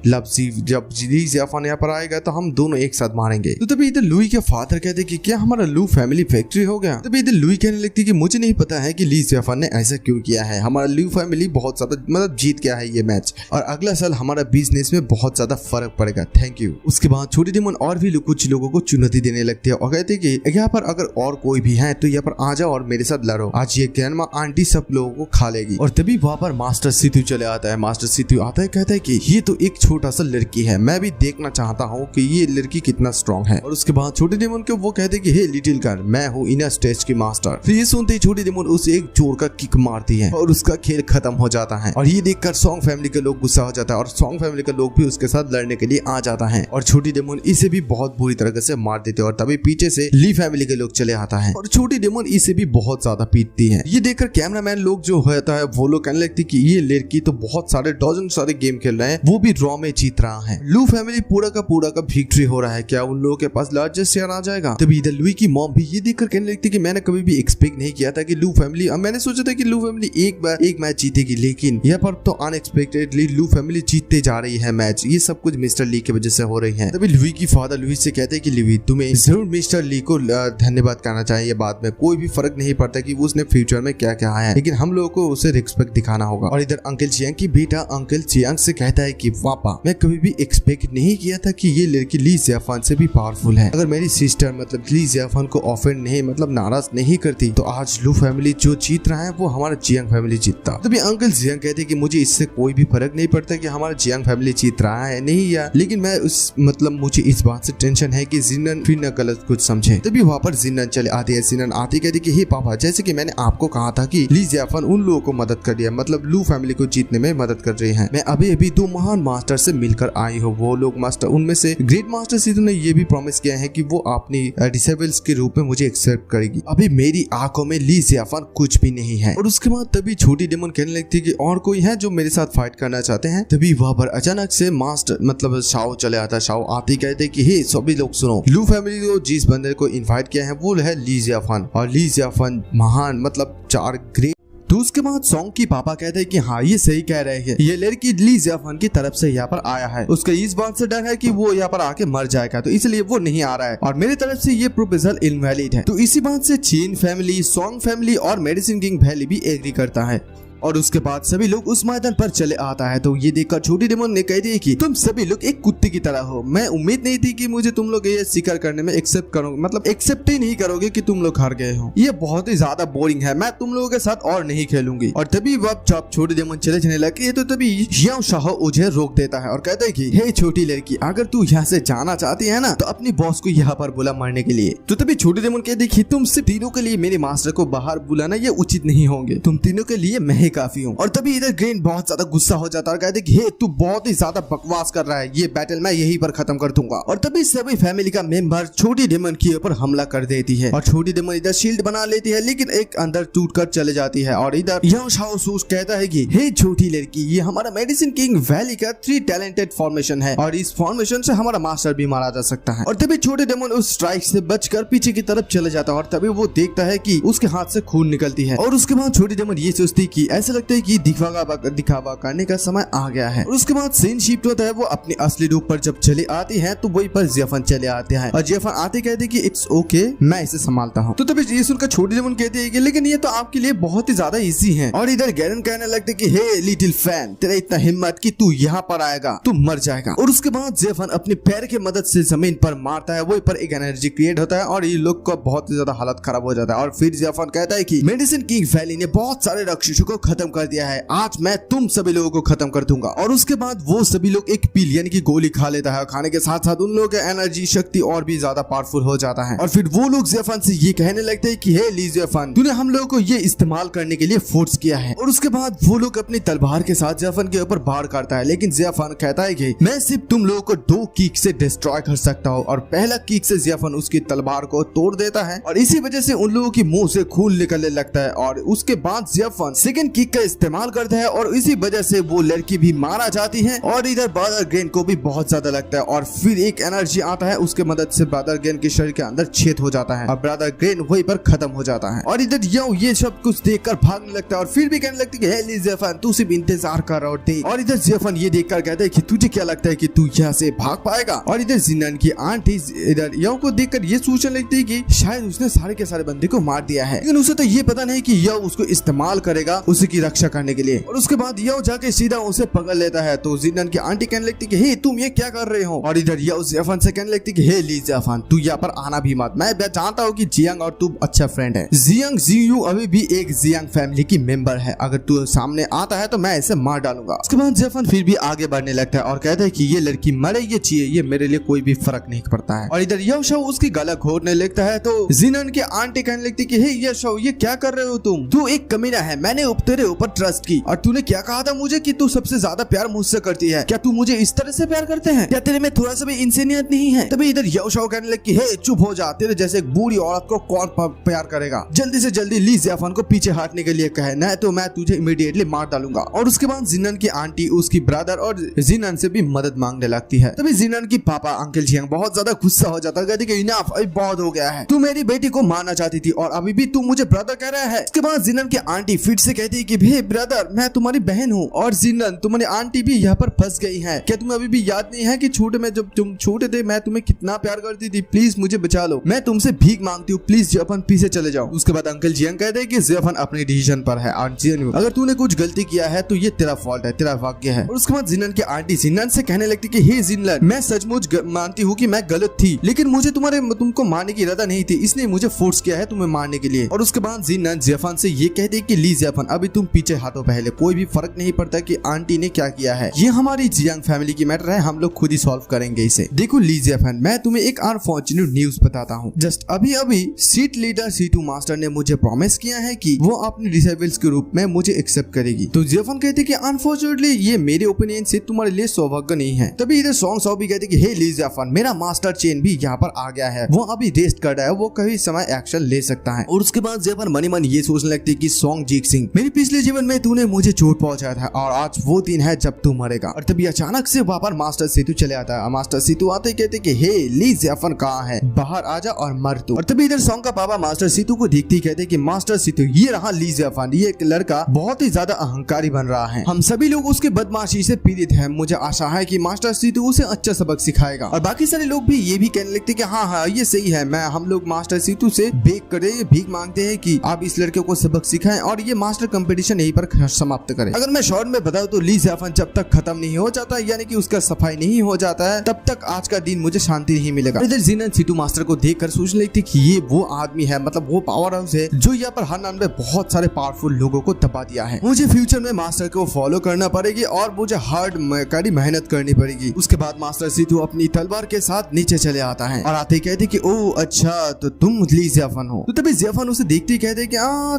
जब ली जियाफान यहाँ पर आएगा तो हम दोनों एक साथ मारेंगे। तो तभी इधर लुई के फादर कहते कि क्या हमारा लू फैमिली फैक्ट्री हो गया। तभी इधर लुई कहने लगती कि मुझे नहीं पता है कि ली जियाफान ने ऐसा क्यों किया है, हमारा लू फैमिली बहुत ज्यादा मतलब जीत गया है ये मैच और अगला साल हमारा बिजनेस में बहुत ज्यादा फर्क पड़ेगा, थैंक यू। उसके बाद छोटी डेमन और भी कुछ लोगों को चुनौती देने लगती है और कहते कि यहाँ पर अगर और कोई भी है तो यहाँ पर आ जाओ और मेरे साथ लड़ो, आज ये ग्रैंडमा आंटी सब लोगों को खा लेगी। और तभी वहाँ पर मास्टर सीतू चले आता है। मास्टर सीतू आता है, कहता है कि ये तो एक छोटा सा लड़की है, मैं भी देखना चाहता हूँ कि ये लड़की कितना स्ट्रॉन्ग है। और उसके बाद छोटे डेमन को वो कहते कि हे लिटिल गर्ल, मैं हूँ इनर स्टेज की मास्टर। फिर ये सुनते ही छोटी डेमन उसे एक जोर का किक मारती है और उसका खेल खत्म हो जाता है। और ये देखकर सॉन्ग फैमिली के लोग गुस्सा हो जाता है और सॉन्ग फैमिली के लोग भी उसके साथ लड़ने के लिए आ जाता है और छोटी डेमन इसे भी बहुत बुरी तरह से मार देते हैं और तभी पीछे से ली फैमिली के लोग चले आता है और छोटी डेमन इसे भी बहुत ज्यादा पीटती है। ये देखकर कैमरामैन लोग जो होता है वो लोग कहने लगती कि ये लड़की तो बहुत सारे डजन सारे गेम खेल रहे हैं, वो भी ड्रॉ में जीत रहा है। लू फैमिली पूरा का विक्ट्री हो रहा है, क्या उन लोगों के पास लार्जेस्ट शेयर आ जाएगा? तभी इधर लुई की मॉम भी ये देखकर कहने लगती कि मैंने कभी भी एक्सपेक्ट नहीं किया था कि लू फैमिली, मैंने सोचा था कि लू फैमिली एक मैच जीतेगी, लेकिन यहाँ पर तो अनएक्सपेक्टेडली लू फैमिली जीतते जा रही है मैच। ये सब कुछ मिस्टर ली की वजह से हो रही है। तभी लुई की फादर लुई से कहते हैं कि लुई तुम्हें जरूर मिस्टर ली को धन्यवाद करना चाहिए। बाद में कोई भी फर्क नहीं पड़ता कि उसने फ्यूचर में क्या क्या है, लेकिन हम लोगों को उसे रिस्पेक्ट दिखाना होगा। और इधर अंकल चियांग की बेटा अंकल चियांग से कहता है कि पापा मैं कभी भी एक्सपेक्ट नहीं किया था कि ये लड़की ली जियाफान से भी पावरफुल है। अगर मेरी सिस्टर मतलब ली जियाफान को ऑफेंड नहीं मतलब नाराज नहीं करती तो आज लू फैमिली जो जीत रहा है वो हमारा जियांग फैमिली जीतता। तभी अंकल जियांग कहते कि मुझे इससे कोई भी फर्क नहीं पड़ता कि हमारा जियांग फैमिली जीत रहा है नहीं या, लेकिन मैं उस मतलब मुझे इस बात से टेंशन है कि जिनन फिर न गलत कुछ समझे। तभी वहाँ पर जिनन चले आते हैं। जिनन आते कहती कि हे पापा जैसे कि मैंने आपको कहा था कि ली जियाफान उन लोगों को मदद कर दिया, मतलब लू फैमिली को जीतने में मदद कर रही है। मैं अभी 2 महान मास्टर से मिलकर आई हूँ। वो लोग मास्टर उनमें से ग्रेट मास्टर सीधू ने ये भी प्रॉमिस किया है कि वो अपनी डिसेबल्स के रूप में मुझे एक्सेप्ट करेगी। अभी मेरी आंखों में ली जियाफान कुछ भी नहीं है। और उसके बाद तभी छोटी डेमन कहने लगती कि और कोई है जो मेरे साथ फाइट करना चाहते हैं। तभी वहाँ पर अचानक से मास्टर मतलब शाओ चले आता है। शाओ आते कहते कि हे सभी लोग सुनो, लू फैमिली को जिस बंदे को इनवाइट किया है वो है ली जियाफान और ली जियाफान महान मतलब 4 ग्रेट। तो उसके बाद सॉन्ग की पापा कहते हैं कि हाँ ये सही कह रहे हैं, ये लड़की ली जियाफान की तरफ से यहाँ पर आया है। उसका इस बात से डर है कि वो यहाँ पर आके मर जाएगा तो इसलिए वो नहीं आ रहा है और मेरी तरफ से ये प्रोपोजल इनवैलिड है। तो इसी बात से चीन फैमिली, सॉन्ग फैमिली और मेडिसिन किंग वैली भी एग्री करता है। और उसके बाद सभी लोग उस मैदान पर चले आता है। तो ये देखकर छोटी डेमन ने कह दिया कि तुम सभी लोग एक कुत्ते की तरह हो। मैं उम्मीद नहीं थी कि मुझे तुम लोग ये स्वीकार करने में एक्सेप्ट करोगे, मतलब एक्सेप्ट ही नहीं करोगे कि तुम लोग हार गए हो। ये बहुत ही ज्यादा बोरिंग है, मैं तुम लोगों के साथ और नहीं खेलूंगी। और तभी वह जब छोटी डेमन चले जाने लगे तो तभी याओ शाओ उसे रोक देता है और कहता है कि हे छोटी लड़की अगर तू यहाँ से जाना चाहती है ना तो अपनी बॉस को यहाँ पर बुला मारने के लिए। तो तभी छोटी डेमन कहती कि तुम सिर्फ तीनों के लिए मेरे मास्टर को बाहर बुलाना ये उचित नहीं होंगे, तुम तीनों के लिए मैं ही काफी हूँ। और तभी इधर ग्रेन बहुत ज्यादा गुस्सा हो जाता है और कहते कि हे तू बहुत ही ज्यादा बकवास कर रहा है, ये बैटल मैं यहीं पर खत्म कर दूंगा। और तभी सभी फैमिली का मेंबर छोटी डेमन के ऊपर हमला कर देती है और छोटी डेमन इधर शील्ड बना लेती है लेकिन एक अंदर टूटकर चले जाती है। और इधर याओ शाओ सूस कहता है कि हे छोटी लड़की ये हमारा मेडिसिन किंग वैली का 3 टैलेंटेड फॉर्मेशन है और इस फॉर्मेशन से हमारा मास्टर भी मारा जा सकता है। और तभी छोटे डेमन उस स्ट्राइक से बचकर पीछे की तरफ चले जाता है और तभी वो देखता है कि उसके हाथ से खून निकलती है। और उसके बाद छोटी डेमन ये सोचती कि ऐसा लगता है कि दिखावा करने का समय आ गया है। और उसके बाद सीन शिफ्ट होता है, वो अपने असली रूप पर जब चले आती है तो वही पर जियाफान चले आते हैं और जियाफान आते कहते हैं कि इट्स ओके मैं इसे संभालता हूँ। तो तभी ये सुनकर छोटी डेमन कहती है कि लेकिन ये तो आपके लिए बहुत ही ज्यादा इजी है। और इधर गैरन कहने लगते कि हे लिटिल फैन तेरा इतना हिम्मत कि तू यहाँ पर आएगा तू मर जाएगा। और उसके बाद जियाफान अपने पैर की मदद से जमीन पर मारता है, वही पर एक एनर्जी क्रिएट होता है और ये लोग का बहुत ही ज्यादा हालत खराब हो जाता है। और फिर जियाफान कहता है कि मेडिसिन किंग वैली ने बहुत सारे राक्षसों को खत्म कर दिया है, आज मैं तुम सभी लोगों को खत्म कर दूंगा। और उसके बाद वो सभी लोग एक पिलियन की गोली खा लेता है, खाने के साथ साथ उन लोगों का एनर्जी शक्ति और भी ज्यादा पावरफुल हो जाता है। और फिर वो लोग जियाफान से ये कहने लगते हैं कि हे ली जियाफान तूने हम लोगों को ये इस्तेमाल करने के लिए फोर्स किया है। और उसके बाद वो लोग अपनी तलवार के साथ जियाफान के ऊपर बाढ़ करता है, लेकिन जियाफान कहता है कि मैं सिर्फ तुम लोगों को 2 किक से डिस्ट्रॉय कर सकता हूँ। और पहला किक से जियाफान उसकी तलवार को तोड़ देता है और इसी वजह से उन लोगों की मुंह से खून निकलने लगता है। और उसके बाद जियाफान सेकंड किक का इस्तेमाल करता है और इसी वजह से वो लड़की भी मारा जाती है। और इधर ब्रदर ग्रेन को भी बहुत ज्यादा लगता है और फिर एक एनर्जी आता है, उसके मदद से ब्रदर ग्रेन के शरीर के अंदर छेद हो जाता है और ब्रदर ग्रेन वहीं पर खत्म हो जाता है। और इधर ये सब कुछ देखकर भागने लगता है और फिर भी कहने लगता है कि हे ली जियाफान तू सिर्फ इंतजार कर रहा है। और इधर जियाफान ये देखकर कहता है कि तुझे क्या लगता है कि तू यहाँ से भाग पाएगा। और इधर जिनन की आंटी इधर याओ को देखकर ये सोचने लगती है कि शायद उसने सारे के सारे बंदे को मार दिया है, लेकिन उसे तो ये पता नहीं कि याओ उसको इस्तेमाल करेगा उसी की रक्षा करने के लिए। और उसके बाद याओ जाके सीधा उसे पकड़ लेता है। तो जिनन की आंटी कहने लगती कि हे तुम ये क्या कर रहे हो। और इधर याओ जियाफान से कहने लगती कि हे ली जियाफान तू यहाँ पर आना भी मत, मैं जानता हूँ कि जियांग और तू अच्छा फ्रेंड है। जियांग जियू अभी भी एक जियांग फैमिली की मेंबर है, अगर तू सामने आता है तो मैं इसे मार डालूंगा। उसके बाद जियाफान फिर भी आगे बढ़ने लगता है और कहता है कि ये लड़की मरे ये चाहिए, ये मेरे लिए कोई भी फर्क नहीं पड़ता है। और इधर याओ शाओ उसकी गला घोटने लगता है। तो जिनन की आंटी कहने लगती कि हे याओ शाओ ये क्या कर रहे हो तुम एक कमीना है, मैंने तेरे ऊपर ट्रस्ट की और तूने क्या कहा था मुझे कि तू सबसे ज्यादा प्यार मुझसे करती है। क्या तू मुझे इस तरह से प्यार करते हैं? क्या तेरे में थोड़ा सा भी इंसानियत नहीं है? तभी इधर यो शाओ कहने लगी, हे चुप हो जा, तेरे जैसे एक बूढ़ी औरत को कौन प्यार करेगा। जल्दी से जल्दी ली जियाफान को पीछे हटने के लिए कहे, नहीं तो मैं तुझे इमीडिएटली मार डालूंगा। और उसके बाद जिनन की आंटी, उसकी ब्रदर और जिनन से भी मदद मांगने लगती है। तभी जिनन की पापा अंकल जियांग बहुत ज्यादा गुस्सा हो जाता है, कहते कि इनफ, अब बहुत हो गया है, तू मेरी बेटी को मारना चाहती थी और अभी भी तू मुझे ब्रदर कह रहा है। उसके बाद जिनन की आंटी फिर से कहती है कि हे ब्रदर, मैं तुम्हारी बहन हूँ और जिनन तुम्हारी आंटी भी यहाँ पर फंस गई है। क्या तुम्हें अभी भी याद नहीं है कि छोटे में जब तुम छोटे थे मैं तुम्हें कितना प्यार करती थी? प्लीज मुझे बचा लो, मैं तुमसे भीख मांगती हूँ, प्लीज जियाफान पीछे चले जाओ। उसके बाद अंकल जियांग कहते हैं कि जियाफान अपने डिसीजन पर है और जियान, अगर तूने कुछ गलती किया है तो ये तेरा फॉल्ट है, तेरा भाग्य है। और उसके बाद जिनन की आंटी जिनन से कहने लगती कि हे जिनन, मैं सचमुच मानती हूँ कि मैं गलत थी, लेकिन मुझे तुमको मारने की इरादा नहीं थी, इसलिए मुझे फोर्स किया है तुम्हें मारने के लिए। और उसके बाद जिनन जियाफान से ये कहते कि ली जियाफान, अभी तुम पीछे हटो, पहले कोई भी फर्क नहीं पड़ता कि आंटी ने क्या किया है, ये हमारी जियांग फैमिली की मैटर है, हम लोग खुद ही सॉल्व करेंगे इसे। देखो ली जियाफान, मैं तुम्हें एक अनफॉर्चुनेट न्यूज बताता हूँ। जस्ट अभी सीट लीडर सीटू मास्टर ने मुझे प्रॉमिस किया है कि वो अपने डिसेबल्स के रूप में मुझे एक्सेप्ट करेगी। तो जियाफान कहते कि अनफॉर्चुनेटली ये मेरे ओपिनियन से तुम्हारे लिए सौभाग्य नहीं है। तभी इधर सॉन्ग साओ भी कहते कि हे ली जियाफान, मेरा मास्टर चेन भी यहाँ पर आ गया है, वो अभी रेस्ट कर रहा है, वो कभी समय एक्शन ले सकता है। और उसके बाद जियाफान मनी मन ये सोचने लगती है कि सॉन्ग जीत सिंह, मेरे पिछले जीवन में तूने मुझे चोट पहुंचाया था और आज वो दिन है जब तू मरेगा। और तभी अचानक से वहाँ पर मास्टर सीतू चले आता है। मास्टर सीतू आते कहते कि हे ली जियाफान कहाँ है, बाहर आजा और मर तू। और तभी इधर सॉन्ग का पापा मास्टर सीतू को देखते ही कहते कि मास्टर सीतू, ये रहा ली जियाफान, ये एक लड़का बहुत ही ज्यादा अहंकारी बन रहा है, हम सभी लोग उसके बदमाशी से पीड़ित हैं, मुझे आशा है कि मास्टर सीतू उसे अच्छा सबक सिखाएगा। और बाकी सारे लोग भी ये भी कहने लगते कि हाँ ये सही है, मैं हम लोग मास्टर सीतू से भीख मांगते हैं कि आप इस लड़के को सबक सिखाएं और ये मास्टर कंपटीशन यहीं पर समाप्त करें। अगर मैं शॉर्ट में बताऊं तो ली जियाफान जब तक खत्म नहीं हो जाता, यानी कि उसका सफाई नहीं हो जाता है, तब तक आज का दिन मुझे शांति नहीं मिलेगा। इधर जिनन सीतू मास्टर को देखकर सोचने लगती कि ये वो आदमी है, मतलब वो पावर हाउस है जो यहाँ पर हर नाम में बहुत सारे पावरफुल लोगों को दबा दिया है। मुझे फ्यूचर में मास्टर को फॉलो करना पड़ेगी और मुझे हार्ड कड़ी मेहनत करनी पड़ेगी। उसके बाद मास्टर सीतू अपनी तलवार के साथ नीचे चले आता है और आते ही कहते कि ओ अच्छा, तो तुम ली जियाफान हो। तो तभी जियाफान उसे देखते ही कहते कि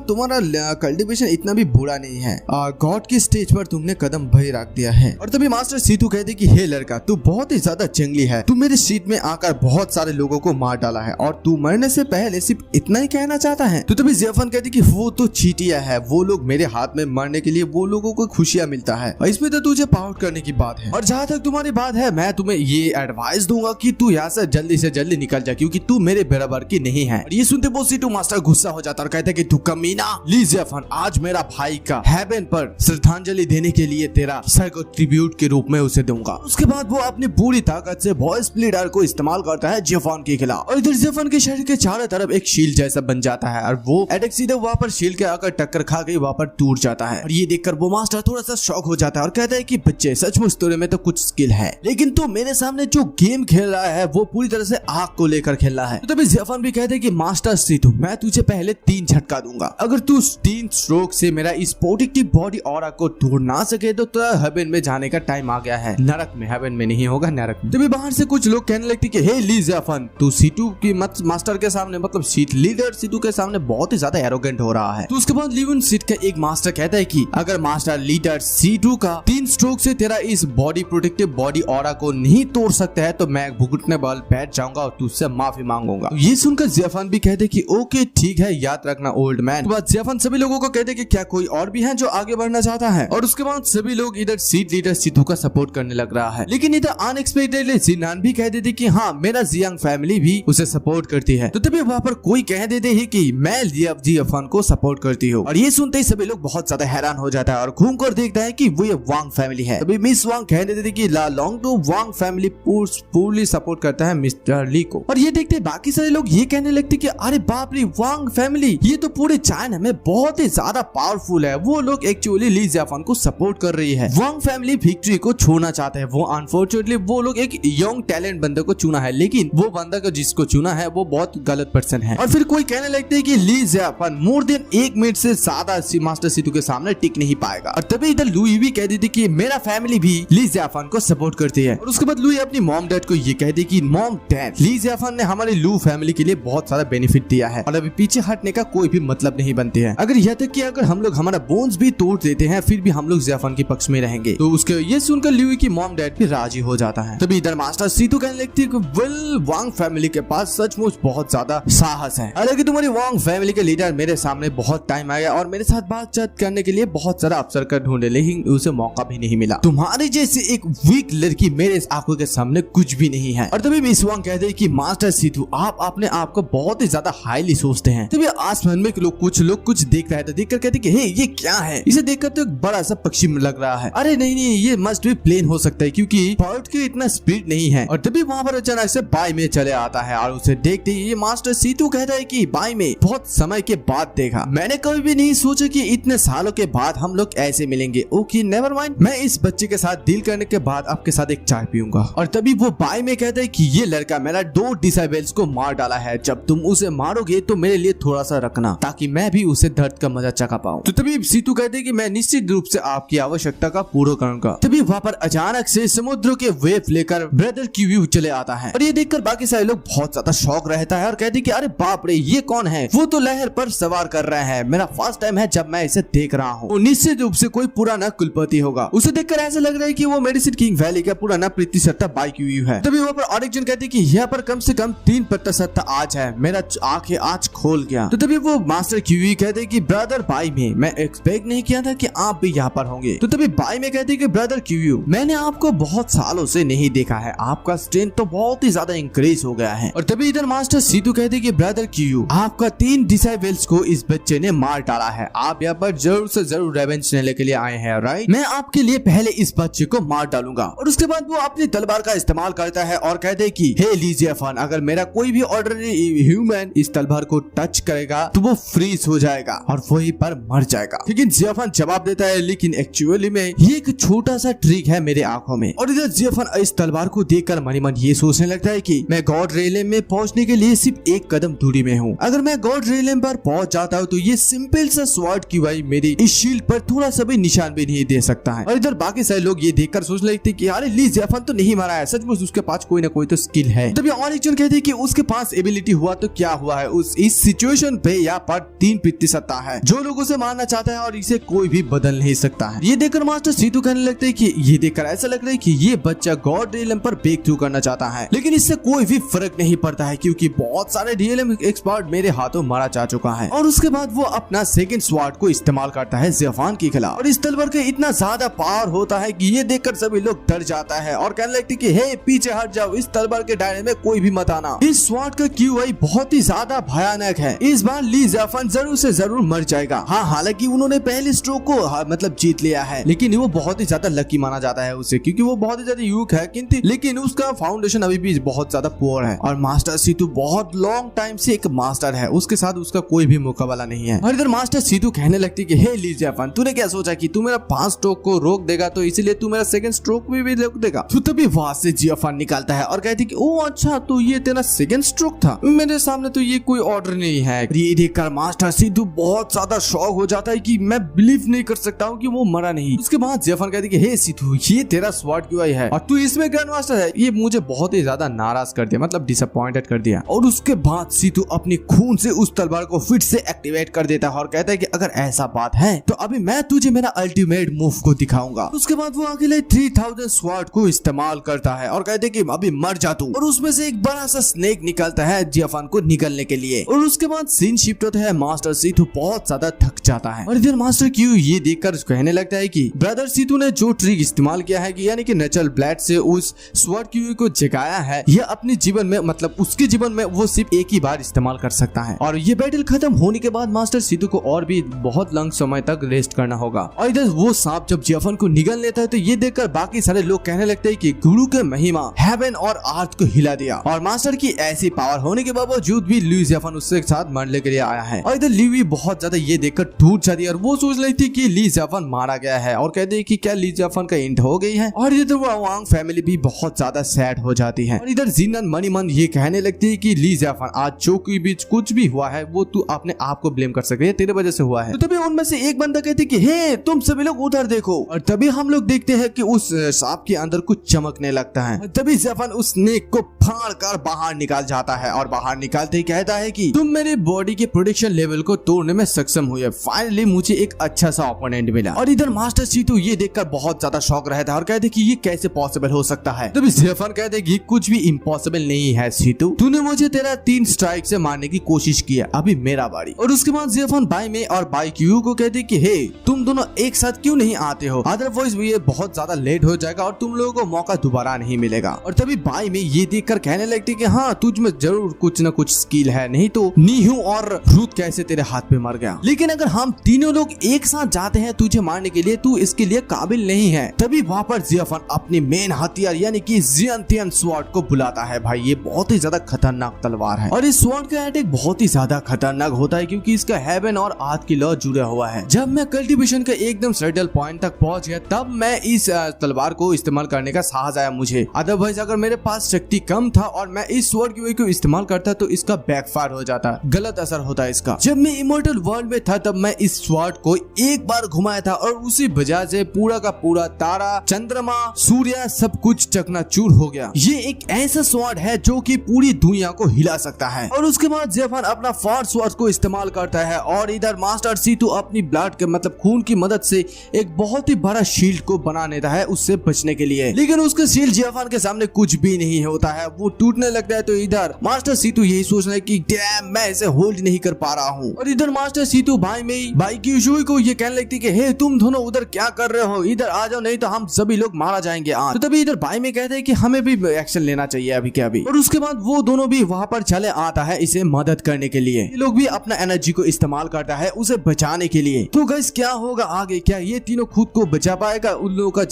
तुम्हारा कल्टीवेशन इतना भी बुरा नहीं है, गॉड की स्टेज पर तुमने कदम भरी रख दिया है। और तभी मास्टर सीतू कहते कि हे लड़का, तू बहुत ही ज्यादा जंगली है, तू मेरे सीट में आकर बहुत सारे लोगों को मार डाला है और तू मरने से पहले सिर्फ इतना ही कहना चाहता है। तो तभी जियाफान कहती कि वो तो चीटिया है, वो लोग मेरे हाथ में मरने के लिए वो लोगों को खुशियां मिलता है और इसमें तो तुझे पावर करने की बात है। और जहाँ तक तुम्हारी बात है, मैं तुम्हें ये एडवाइस दूंगा कि तू यहाँ से जल्दी निकल जा, क्योंकि तू मेरे बराबर की नहीं है। और ये सुनते वो सीटू मास्टर गुस्सा हो जाता और कहता है कि तू कमीना, ली जियाफान, आज मेरा भाई का हेवन पर श्रद्धांजलि देने के लिए तेरा सर को ट्रिब्यूट के रूप में उसे दूंगा। उसके बाद वो अपनी पूरी ताकत से वॉइस स्प्लिटर को इस्तेमाल करता है जियाफान के खिलाफ और इधर जियाफान के शरीर के चारों तरफ एक शील्ड जैसा बन जाता है और वो अटैक सीधे वहाँ पर शील्ड के आकर टक्कर खा के वहाँ पर टूट जाता है। और ये देखकर वो मास्टर थोड़ा सा शॉक हो जाता है और कहता है कि बच्चे, सचमुच तेरे में तो कुछ स्किल है, लेकिन तू मेरे सामने जो गेम खेल रहा है वो पूरी तरह से आग को लेकर खेल रहा है। तो तभी जियाफान भी कहते हैं कि मास्टर सीतू, मैं तुझे पहले 3 झटका दूंगा, अगर तू 3 स्ट्रोक से मेरा इस प्रोटेक्टिव बॉडी ऑरा को तोड़ ना सके तो हेवन में जाने का टाइम आ गया है, नरक में, हेवन में नहीं होगा, नरक में। तभी बाहर से कुछ लोग कहने लगते कि हे ली जियाफान, तू सीटू की मास्टर के सामने, मतलब सीट लीडर सीटू के सामने बहुत ही ज्यादा एरोगेंट हो रहा है। तो उसके बाद लिवन सीट का एक मास्टर कहता है कि अगर मास्टर लीडर सीटू का 3 स्ट्रोक से तेरा इस बॉडी प्रोटेक्टिव बॉडी ऑरा को नहीं तोड़ सकता है तो मैं भुगतने बल बैठ जाऊंगा और तुझसे माफी मांगूंगा। ये सुनकर जियाफान भी कहते कि ओके ठीक है, याद रखना ओल्ड मैन। उसके बाद जियाफान सभी लोगों को कहते कि क्या कोई और भी है जो आगे बढ़ना चाहता है। और उसके बाद सभी लोग इधर सीट लीडर सीटू का सपोर्ट करने लग रहा है, लेकिन इधर अनएक्सपेक्टेडली जिनान भी कह देती कि हाँ, मेरा जियांग फैमिली भी उसे सपोर्ट करती है। तो तभी वहाँ पर कोई कह देते ही कि मैं जियाफान को सपोर्ट करती हूँ। और ये सुनते ही सभी लोग बहुत ज्यादा हैरान हो जाता है और घूम कर देखता है कि वो ये वांग फैमिली है। तभी मिस वांग कह देती थी कि belong to Wang family पूर्णली सपोर्ट करता है मिस्टर ली को। और ये देखते बाकी सारे लोग ये कहने लगते कि अरे बाप रे, वांग फैमिली ये तो पूरे चाइना में बहुत ही ज्यादा पावरफुल है, वो लोग एक्चुअली ली जियाफान को सपोर्ट कर रही है। वांग फैमिली विक्ट्री को छोड़ना चाहते हैं, वो अनफॉर्चुनेटली वो लोग एक यंग टैलेंट बंदे को चुना है, लेकिन वो बंदा को जिसको चुना है वो बहुत गलत पर्सन है। और फिर कोई कहने लगते है कि ली जियाफान मोर देन 1 मिनट से ज्यादा मास्टर सीतू के सामने टिक नहीं पाएगा। और तभी इधर लुई भी कह देती कि मेरा फैमिली भी ली जियाफान को सपोर्ट करती है। और उसके बाद लुई अपनी मॉम डैड को ये कहती कि मॉम डैड, ली जियाफान ने हमारी लू फैमिली के लिए बहुत सारा बेनिफिट दिया है और अभी पीछे हटने का कोई भी मतलब नहीं बनती है। अगर यह तक कि अगर हम लोग हमारा बोन्स भी तोड़ देते हैं फिर भी हम लोग जियाफान के पक्ष में रहेंगे। तो उसके ये सुनकर ल्यूई की मॉम डैड भी राजी हो जाता है। तभी इधर मास्टर सीतू कहने लगती है कि वेल वांग फैमिली के पास सचमुच बहुत ज्यादा साहस है। हालांकि तुम्हारी वांग फैमिली के लीडर मेरे सामने बहुत टाइम आया और मेरे साथ बातचीत करने के लिए बहुत सारा अवसर कर ढूंढे लेकिन उसे मौका भी नहीं मिला। तुम्हारी जैसी एक वीक लड़की मेरे आंखों के सामने कुछ भी नहीं है। और तभी मिस वांग कहते हैं कि मास्टर सीतू आप अपने आप को बहुत ही ज्यादा हाईली सोचते हैं। तभी आसमान में कुछ लोग कुछ देख रहे थे, देखकर कहते कि हे ये क्या है, इसे देखकर तो एक बड़ा सा पक्षी लग रहा है। अरे नहीं ये मस्ट भी प्लेन हो सकता है क्योंकि बर्ड के इतना स्पीड नहीं है। और तभी वहाँ पर अचानक से बाई में चले आता है और उसे देखते ही ये मास्टर सीतू कहता है कि बाई में बहुत समय के बाद देखा, मैंने कभी भी नहीं सोचा कि इतने सालों के बाद हम लोग ऐसे मिलेंगे। ओके नेवर माइंड, मैं इस बच्चे के साथ डील करने के बाद आपके साथ एक चाय पीऊंगा। और तभी वो बाई में कहता है कि ये लड़का मेरा 2 डिसाइबल्स को मार डाला है, जब तुम उसे मारोगे तो मेरे लिए थोड़ा सा रखना ताकि मैं भी उसे दर्द का मजा चखा पाऊं। तो तभी सीतू कहते हैं कि मैं निश्चित रूप से आपकी आवश्यकता का पूरा करूंगा। तभी वहाँ पर अचानक से समुद्र के वेव लेकर ब्रदर किव्यू चले आता है और ये देखकर बाकी सारे लोग बहुत ज्यादा शौक रहता है और कहते हैं कि अरे बाप रे ये कौन है, वो तो लहर पर सवार कर रहा है, मेरा फर्स्ट टाइम है जब मैं इसे देख रहा हूँ। निश्चित रूप से कोई पुराना कुलपति होगा। उसे देखकर ऐसा लग रहा है कि वो मेडिसिन किंग वैली का पुराना प्रतिशतता बाई किव्यू है। तभी वहाँ पर और एक जन कहते हैं कि यहाँ पर कम से कम 3% आज है, मेरा आंखें आज खोल गया। तो तभी वो मास्टर किव्यू कहते हैं कि ब्रदर बाई में मैं एक्सपेक्ट नहीं किया था कि आप भी यहाँ पर होंगे। तो तभी बाई में कहते हैं कि ब्रदर किव्यू मैंने आपको बहुत सालों से नहीं देखा है, आपका स्ट्रेंथ तो बहुत ही ज्यादा इंक्रीज हो गया है। और तभी इधर मास्टर सीतू कहते हैं कि ब्रदर किव्यू आपका 3 डिसाइबल्स को इस बच्चे ने मार डाला है, आप यहाँ पर जरूर से जरूर रेवेंज लेने के लिए आए हैं राइट। मैं आपके लिए पहले इस बच्चे को मार डालूंगा। और उसके बाद वो अपनी तलवार का इस्तेमाल करता है और कहते हैं कि हे ली जियाफान, अगर मेरा कोई भी ऑर्डिनरी ह्यूमन इस तलवार को टच करेगा तो वो फ्रीज हो जाएगा और वहीं पर मर जाएगा। लेकिन जियाफान जवाब देता है लेकिन एक्चुअली में ये एक छोटा सा ट्रिक है मेरे आंखों में। और इधर जियाफान इस तलवार को देखकर मन ही मन ये सोचने लगता है कि मैं गॉड रेलम में पहुंचने के लिए सिर्फ 1 कदम दूरी में हूँ। अगर मैं गॉड रेलम पर पहुंच जाता हूँ तो ये सिंपल सा स्वॉर्ड की भाई मेरी इस शील्ड पर थोड़ा सा भी निशान भी नहीं दे सकता है। और इधर बाकी सारे लोग ये देखकर सोचने लगते कि अरे ली जियाफान तो नहीं मारा है, सचमुच उसके पास कोई ना कोई तो स्किल है। तभी और एक जन कहते हैं कि उसके पास एबिलिटी हुआ तो क्या हुआ है, उस इस सिचुएशन पे यहाँ पर 3% है, जो लोग उसे मारना चाहता है और इसे कोई भी बदल नहीं सकता है। ये देखकर मास्टर सीतू कहने लगते हैं कि ये देखकर ऐसा लग रहा है कि ये बच्चा गॉड रियलम पर ब्रेक थ्रू करना चाहता है, लेकिन इससे कोई भी फर्क नहीं पड़ता है क्योंकि बहुत सारे रियलम एक्सपर्ट मेरे हाथों मारा जा चुका है। और उसके बाद वो अपना सेकंड स्वॉर्ड को इस्तेमाल करता है जियाफान के खिलाफ और इस तलवार का इतना ज्यादा पावर होता है कि ये देखकर सभी लोग डर जाता है और कहने लगते कि हे पीछे हट जाओ, इस तलवार के दायरे में कोई भी मत आना। इस स्वॉर्ड का क्यूआई बहुत ही ज्यादा भयानक है, इस बार ली जियाफान जरूर से जरूर मर जाएगा। हाँ, हालांकि उन्होंने पहले स्ट्रोक को मतलब जीत लिया है, लेकिन वो बहुत ही ज्यादा लकी माना जाता है उसे क्योंकि वो बहुत ही ज्यादा यूक है, लेकिन उसका फाउंडेशन अभी भी बहुत ज्यादा पुअर है। और मास्टर सीतू बहुत लॉन्ग टाइम से एक मास्टर है, उसके साथ उसका कोई भी मुकाबला नहीं है। और इधर मास्टर सीतू कहने लगती कि हे ली जियाफान, तूने क्या सोचा कि तू मेरा 5 स्ट्रोक को रोक देगा तो इसीलिए तू मेरा सेकंड स्ट्रोक भी रोक देगा। तो तभी वहां से जियाफान निकालता है और कहती कि ओ अच्छा, तो ये तेरा सेकंड स्ट्रोक था, मेरे सामने तो ये कोई ऑर्डर नहीं है। ये देखकर मास्टर सीतू बहुत ज्यादा शॉक हो जाता है कि मैं बिलीव नहीं कर सकता हूँ कि वो मरा नहीं। उसके बाद जियाफान कहती कि हे सीतू, ये तेरा स्वॉर्ड क्यूआई है और तू इसमें ग्रैंड मास्टर है, ये मुझे बहुत ही ज्यादा नाराज कर दिया, मतलब डिसअपॉइंटेड कर दिया। और उसके बाद सीतू अपनी खून से उस तलवार को फिर से एक्टिवेट कर देता है और कहता है कि अगर ऐसा बात है तो अभी मैं तुझे मेरा अल्टीमेट मूव को दिखाऊंगा। उसके बाद वो अकेले 3000 स्वॉर्ड को इस्तेमाल करता है और कहते कि अभी मर जा तू। और उसमें से एक बड़ा सा स्नेक निकलता है जियाफान को निकलने के लिए। और उसके बाद सीन शिफ्ट होता है, मास्टर सीतू बहुत ज्यादा थक जाता है और इधर मास्टर क्यू ये देखकर कहने लगता है कि ब्रदर सीतू ने जो ट्रिक इस्तेमाल किया है कि यानी कि नेचुरल ब्लड से उस स्वॉर्ड क्यू को जगाया है, ये अपने जीवन में मतलब उसके जीवन में वो सिर्फ एक ही बार इस्तेमाल कर सकता है। और ये बैटल खत्म होने के बाद मास्टर सीतू को और भी बहुत लंबे समय तक रेस्ट करना होगा। और इधर वो सांप जब जियाफान को निगल लेता है तो ये देखकर बाकी सारे लोग कहने लगते हैं कि गुरु के महिमा हेवन और अर्थ को हिला दिया। और मास्टर की ऐसी पावर होने के बावजूद भी ली जियाफान उसके साथ मरने के लिए आया है। और इधर ली बहुत ज्यादा ये देखकर टूट जाती है और वो सोच रही थी कि ली जियाफान मारा गया है और कहते हैं कि क्या ली जियाफान का एंड हो गई है। और इधर वो वांग फैमिली भी बहुत ज्यादा सैड हो जाती है। और इधर जिन्नन मनी मन ये कहने लगती है कि ली जियाफान आज जो के बीच कुछ भी हुआ है वो तू अपने आप को ब्लेम कर सकती है, तेरे वजह से हुआ है। तो तभी उनमें से एक बंदा कहते कि हे तुम सभी लोग उधर देखो। और तभी हम लोग देखते हैं कि उस सांप के अंदर कुछ चमकने लगता है। तभी जियाफान उस स्नेक को फाड़ कर बाहर निकाल जाता है और बाहर निकालते ही कहता है कि तुम मेरे बॉडी के प्रोडक्शन लेवल को तोड़ने में सक्षम हुए, फाइनली मुझे एक अच्छा सा ओपोनेंट मिला। और इधर मास्टर सीतू ये देखकर बहुत ज्यादा शौक रहता है और कहते कि ये कैसे पॉसिबल हो सकता है। तभी जेफन कहते कि कुछ भी इम्पॉसिबल नहीं है सीतू, तूने मुझे तेरा 3 स्ट्राइक से मारने की कोशिश की है, अभी मेरा बारी। और उसके बाद जेफन बाई में और बाई क्यू को कहते कि हे तुम दोनों एक साथ क्यों नहीं आते हो, अदरवाइज ये बहुत ज्यादा लेट हो जाएगा और तुम लोगों को मौका दोबारा नहीं मिलेगा। और तभी बाई में ये देखकर कहने लगती कि हाँ तुझ में जरूर कुछ न कुछ स्किल है, नहीं तो नीहू और रूथ कैसे तेरे हाथ पे मर गया। लेकिन अगर हम तीनों लोग एक साथ जाते हैं तुझे मारने के लिए, तू इसके लिए काबिल नहीं है। तभी वहाँ पर जियाफन अपनी मेन हथियार यानी कि जियंतियन स्वॉर्ड को बुलाता है। भाई ये बहुत ही ज्यादा खतरनाक तलवार है और इस स्वॉर्ड का अटैक बहुत ही ज्यादा खतरनाक होता है क्योंकि इसका हेवन और आर्थ की लॉ जुड़ा हुआ है। जब मैं कल्टीवेशन के एकदम सेटल पॉइंट तक पहुंच गया तब मैं इस तलवार को इस्तेमाल करने का साहस आया मुझे। अदरवाइज अगर मेरे पास शक्ति कम था और मैं इस स्वॉर्ड की को इस्तेमाल करता तो इसका बैकफायर हो जाता, गलत असर होता है इसका। जब मैं इमोर्टल वर्ल्ड में था तब मैं इस स्वॉर्ड को एक बार घुमाया था और उसी वजह से पूरा का पूरा तारा, चंद्रमा, सूर्य सब कुछ चकनाचूर हो गया। ये एक ऐसा स्वॉर्ड है जो कि पूरी दुनिया को हिला सकता है। और उसके बाद जेफन अपना फोर्स स्वॉर्ड को इस्तेमाल करता है और इधर मास्टर सीतू अपनी ब्लड के मतलब खून की मदद से एक बहुत ही बड़ा शील्ड को बना लेता है उससे बचने के लिए। लेकिन उसके शील्ड जेफन के सामने कुछ भी नहीं होता है, वो टूटने लगता है। तो इधर मास्टर सीतू यही सोच रहा है कि डैम मैं इसे होल्ड नहीं कर पा रहा हूँ। और इधर मास्टर सीतू भाई क्यूशुई को ये कहने लगती कि हे तुम दोनों उधर क्या कर रहे हो, इधर आ जाओ नहीं तो हम सभी लोग मारा जाएंगे आज। तो तभी इधर भाई में कहते हैं कि हमें भी एक्शन लेना चाहिए अभी के अभी। और उसके बाद वो दोनों भी वहाँ पर चले आता है इसे मदद करने के लिए। ये लोग भी अपना एनर्जी को इस्तेमाल करता है उसे बचाने के लिए। तो गाइस क्या होगा आगे, क्या ये तीनों खुद को बचा पाएगा, उन लोगों का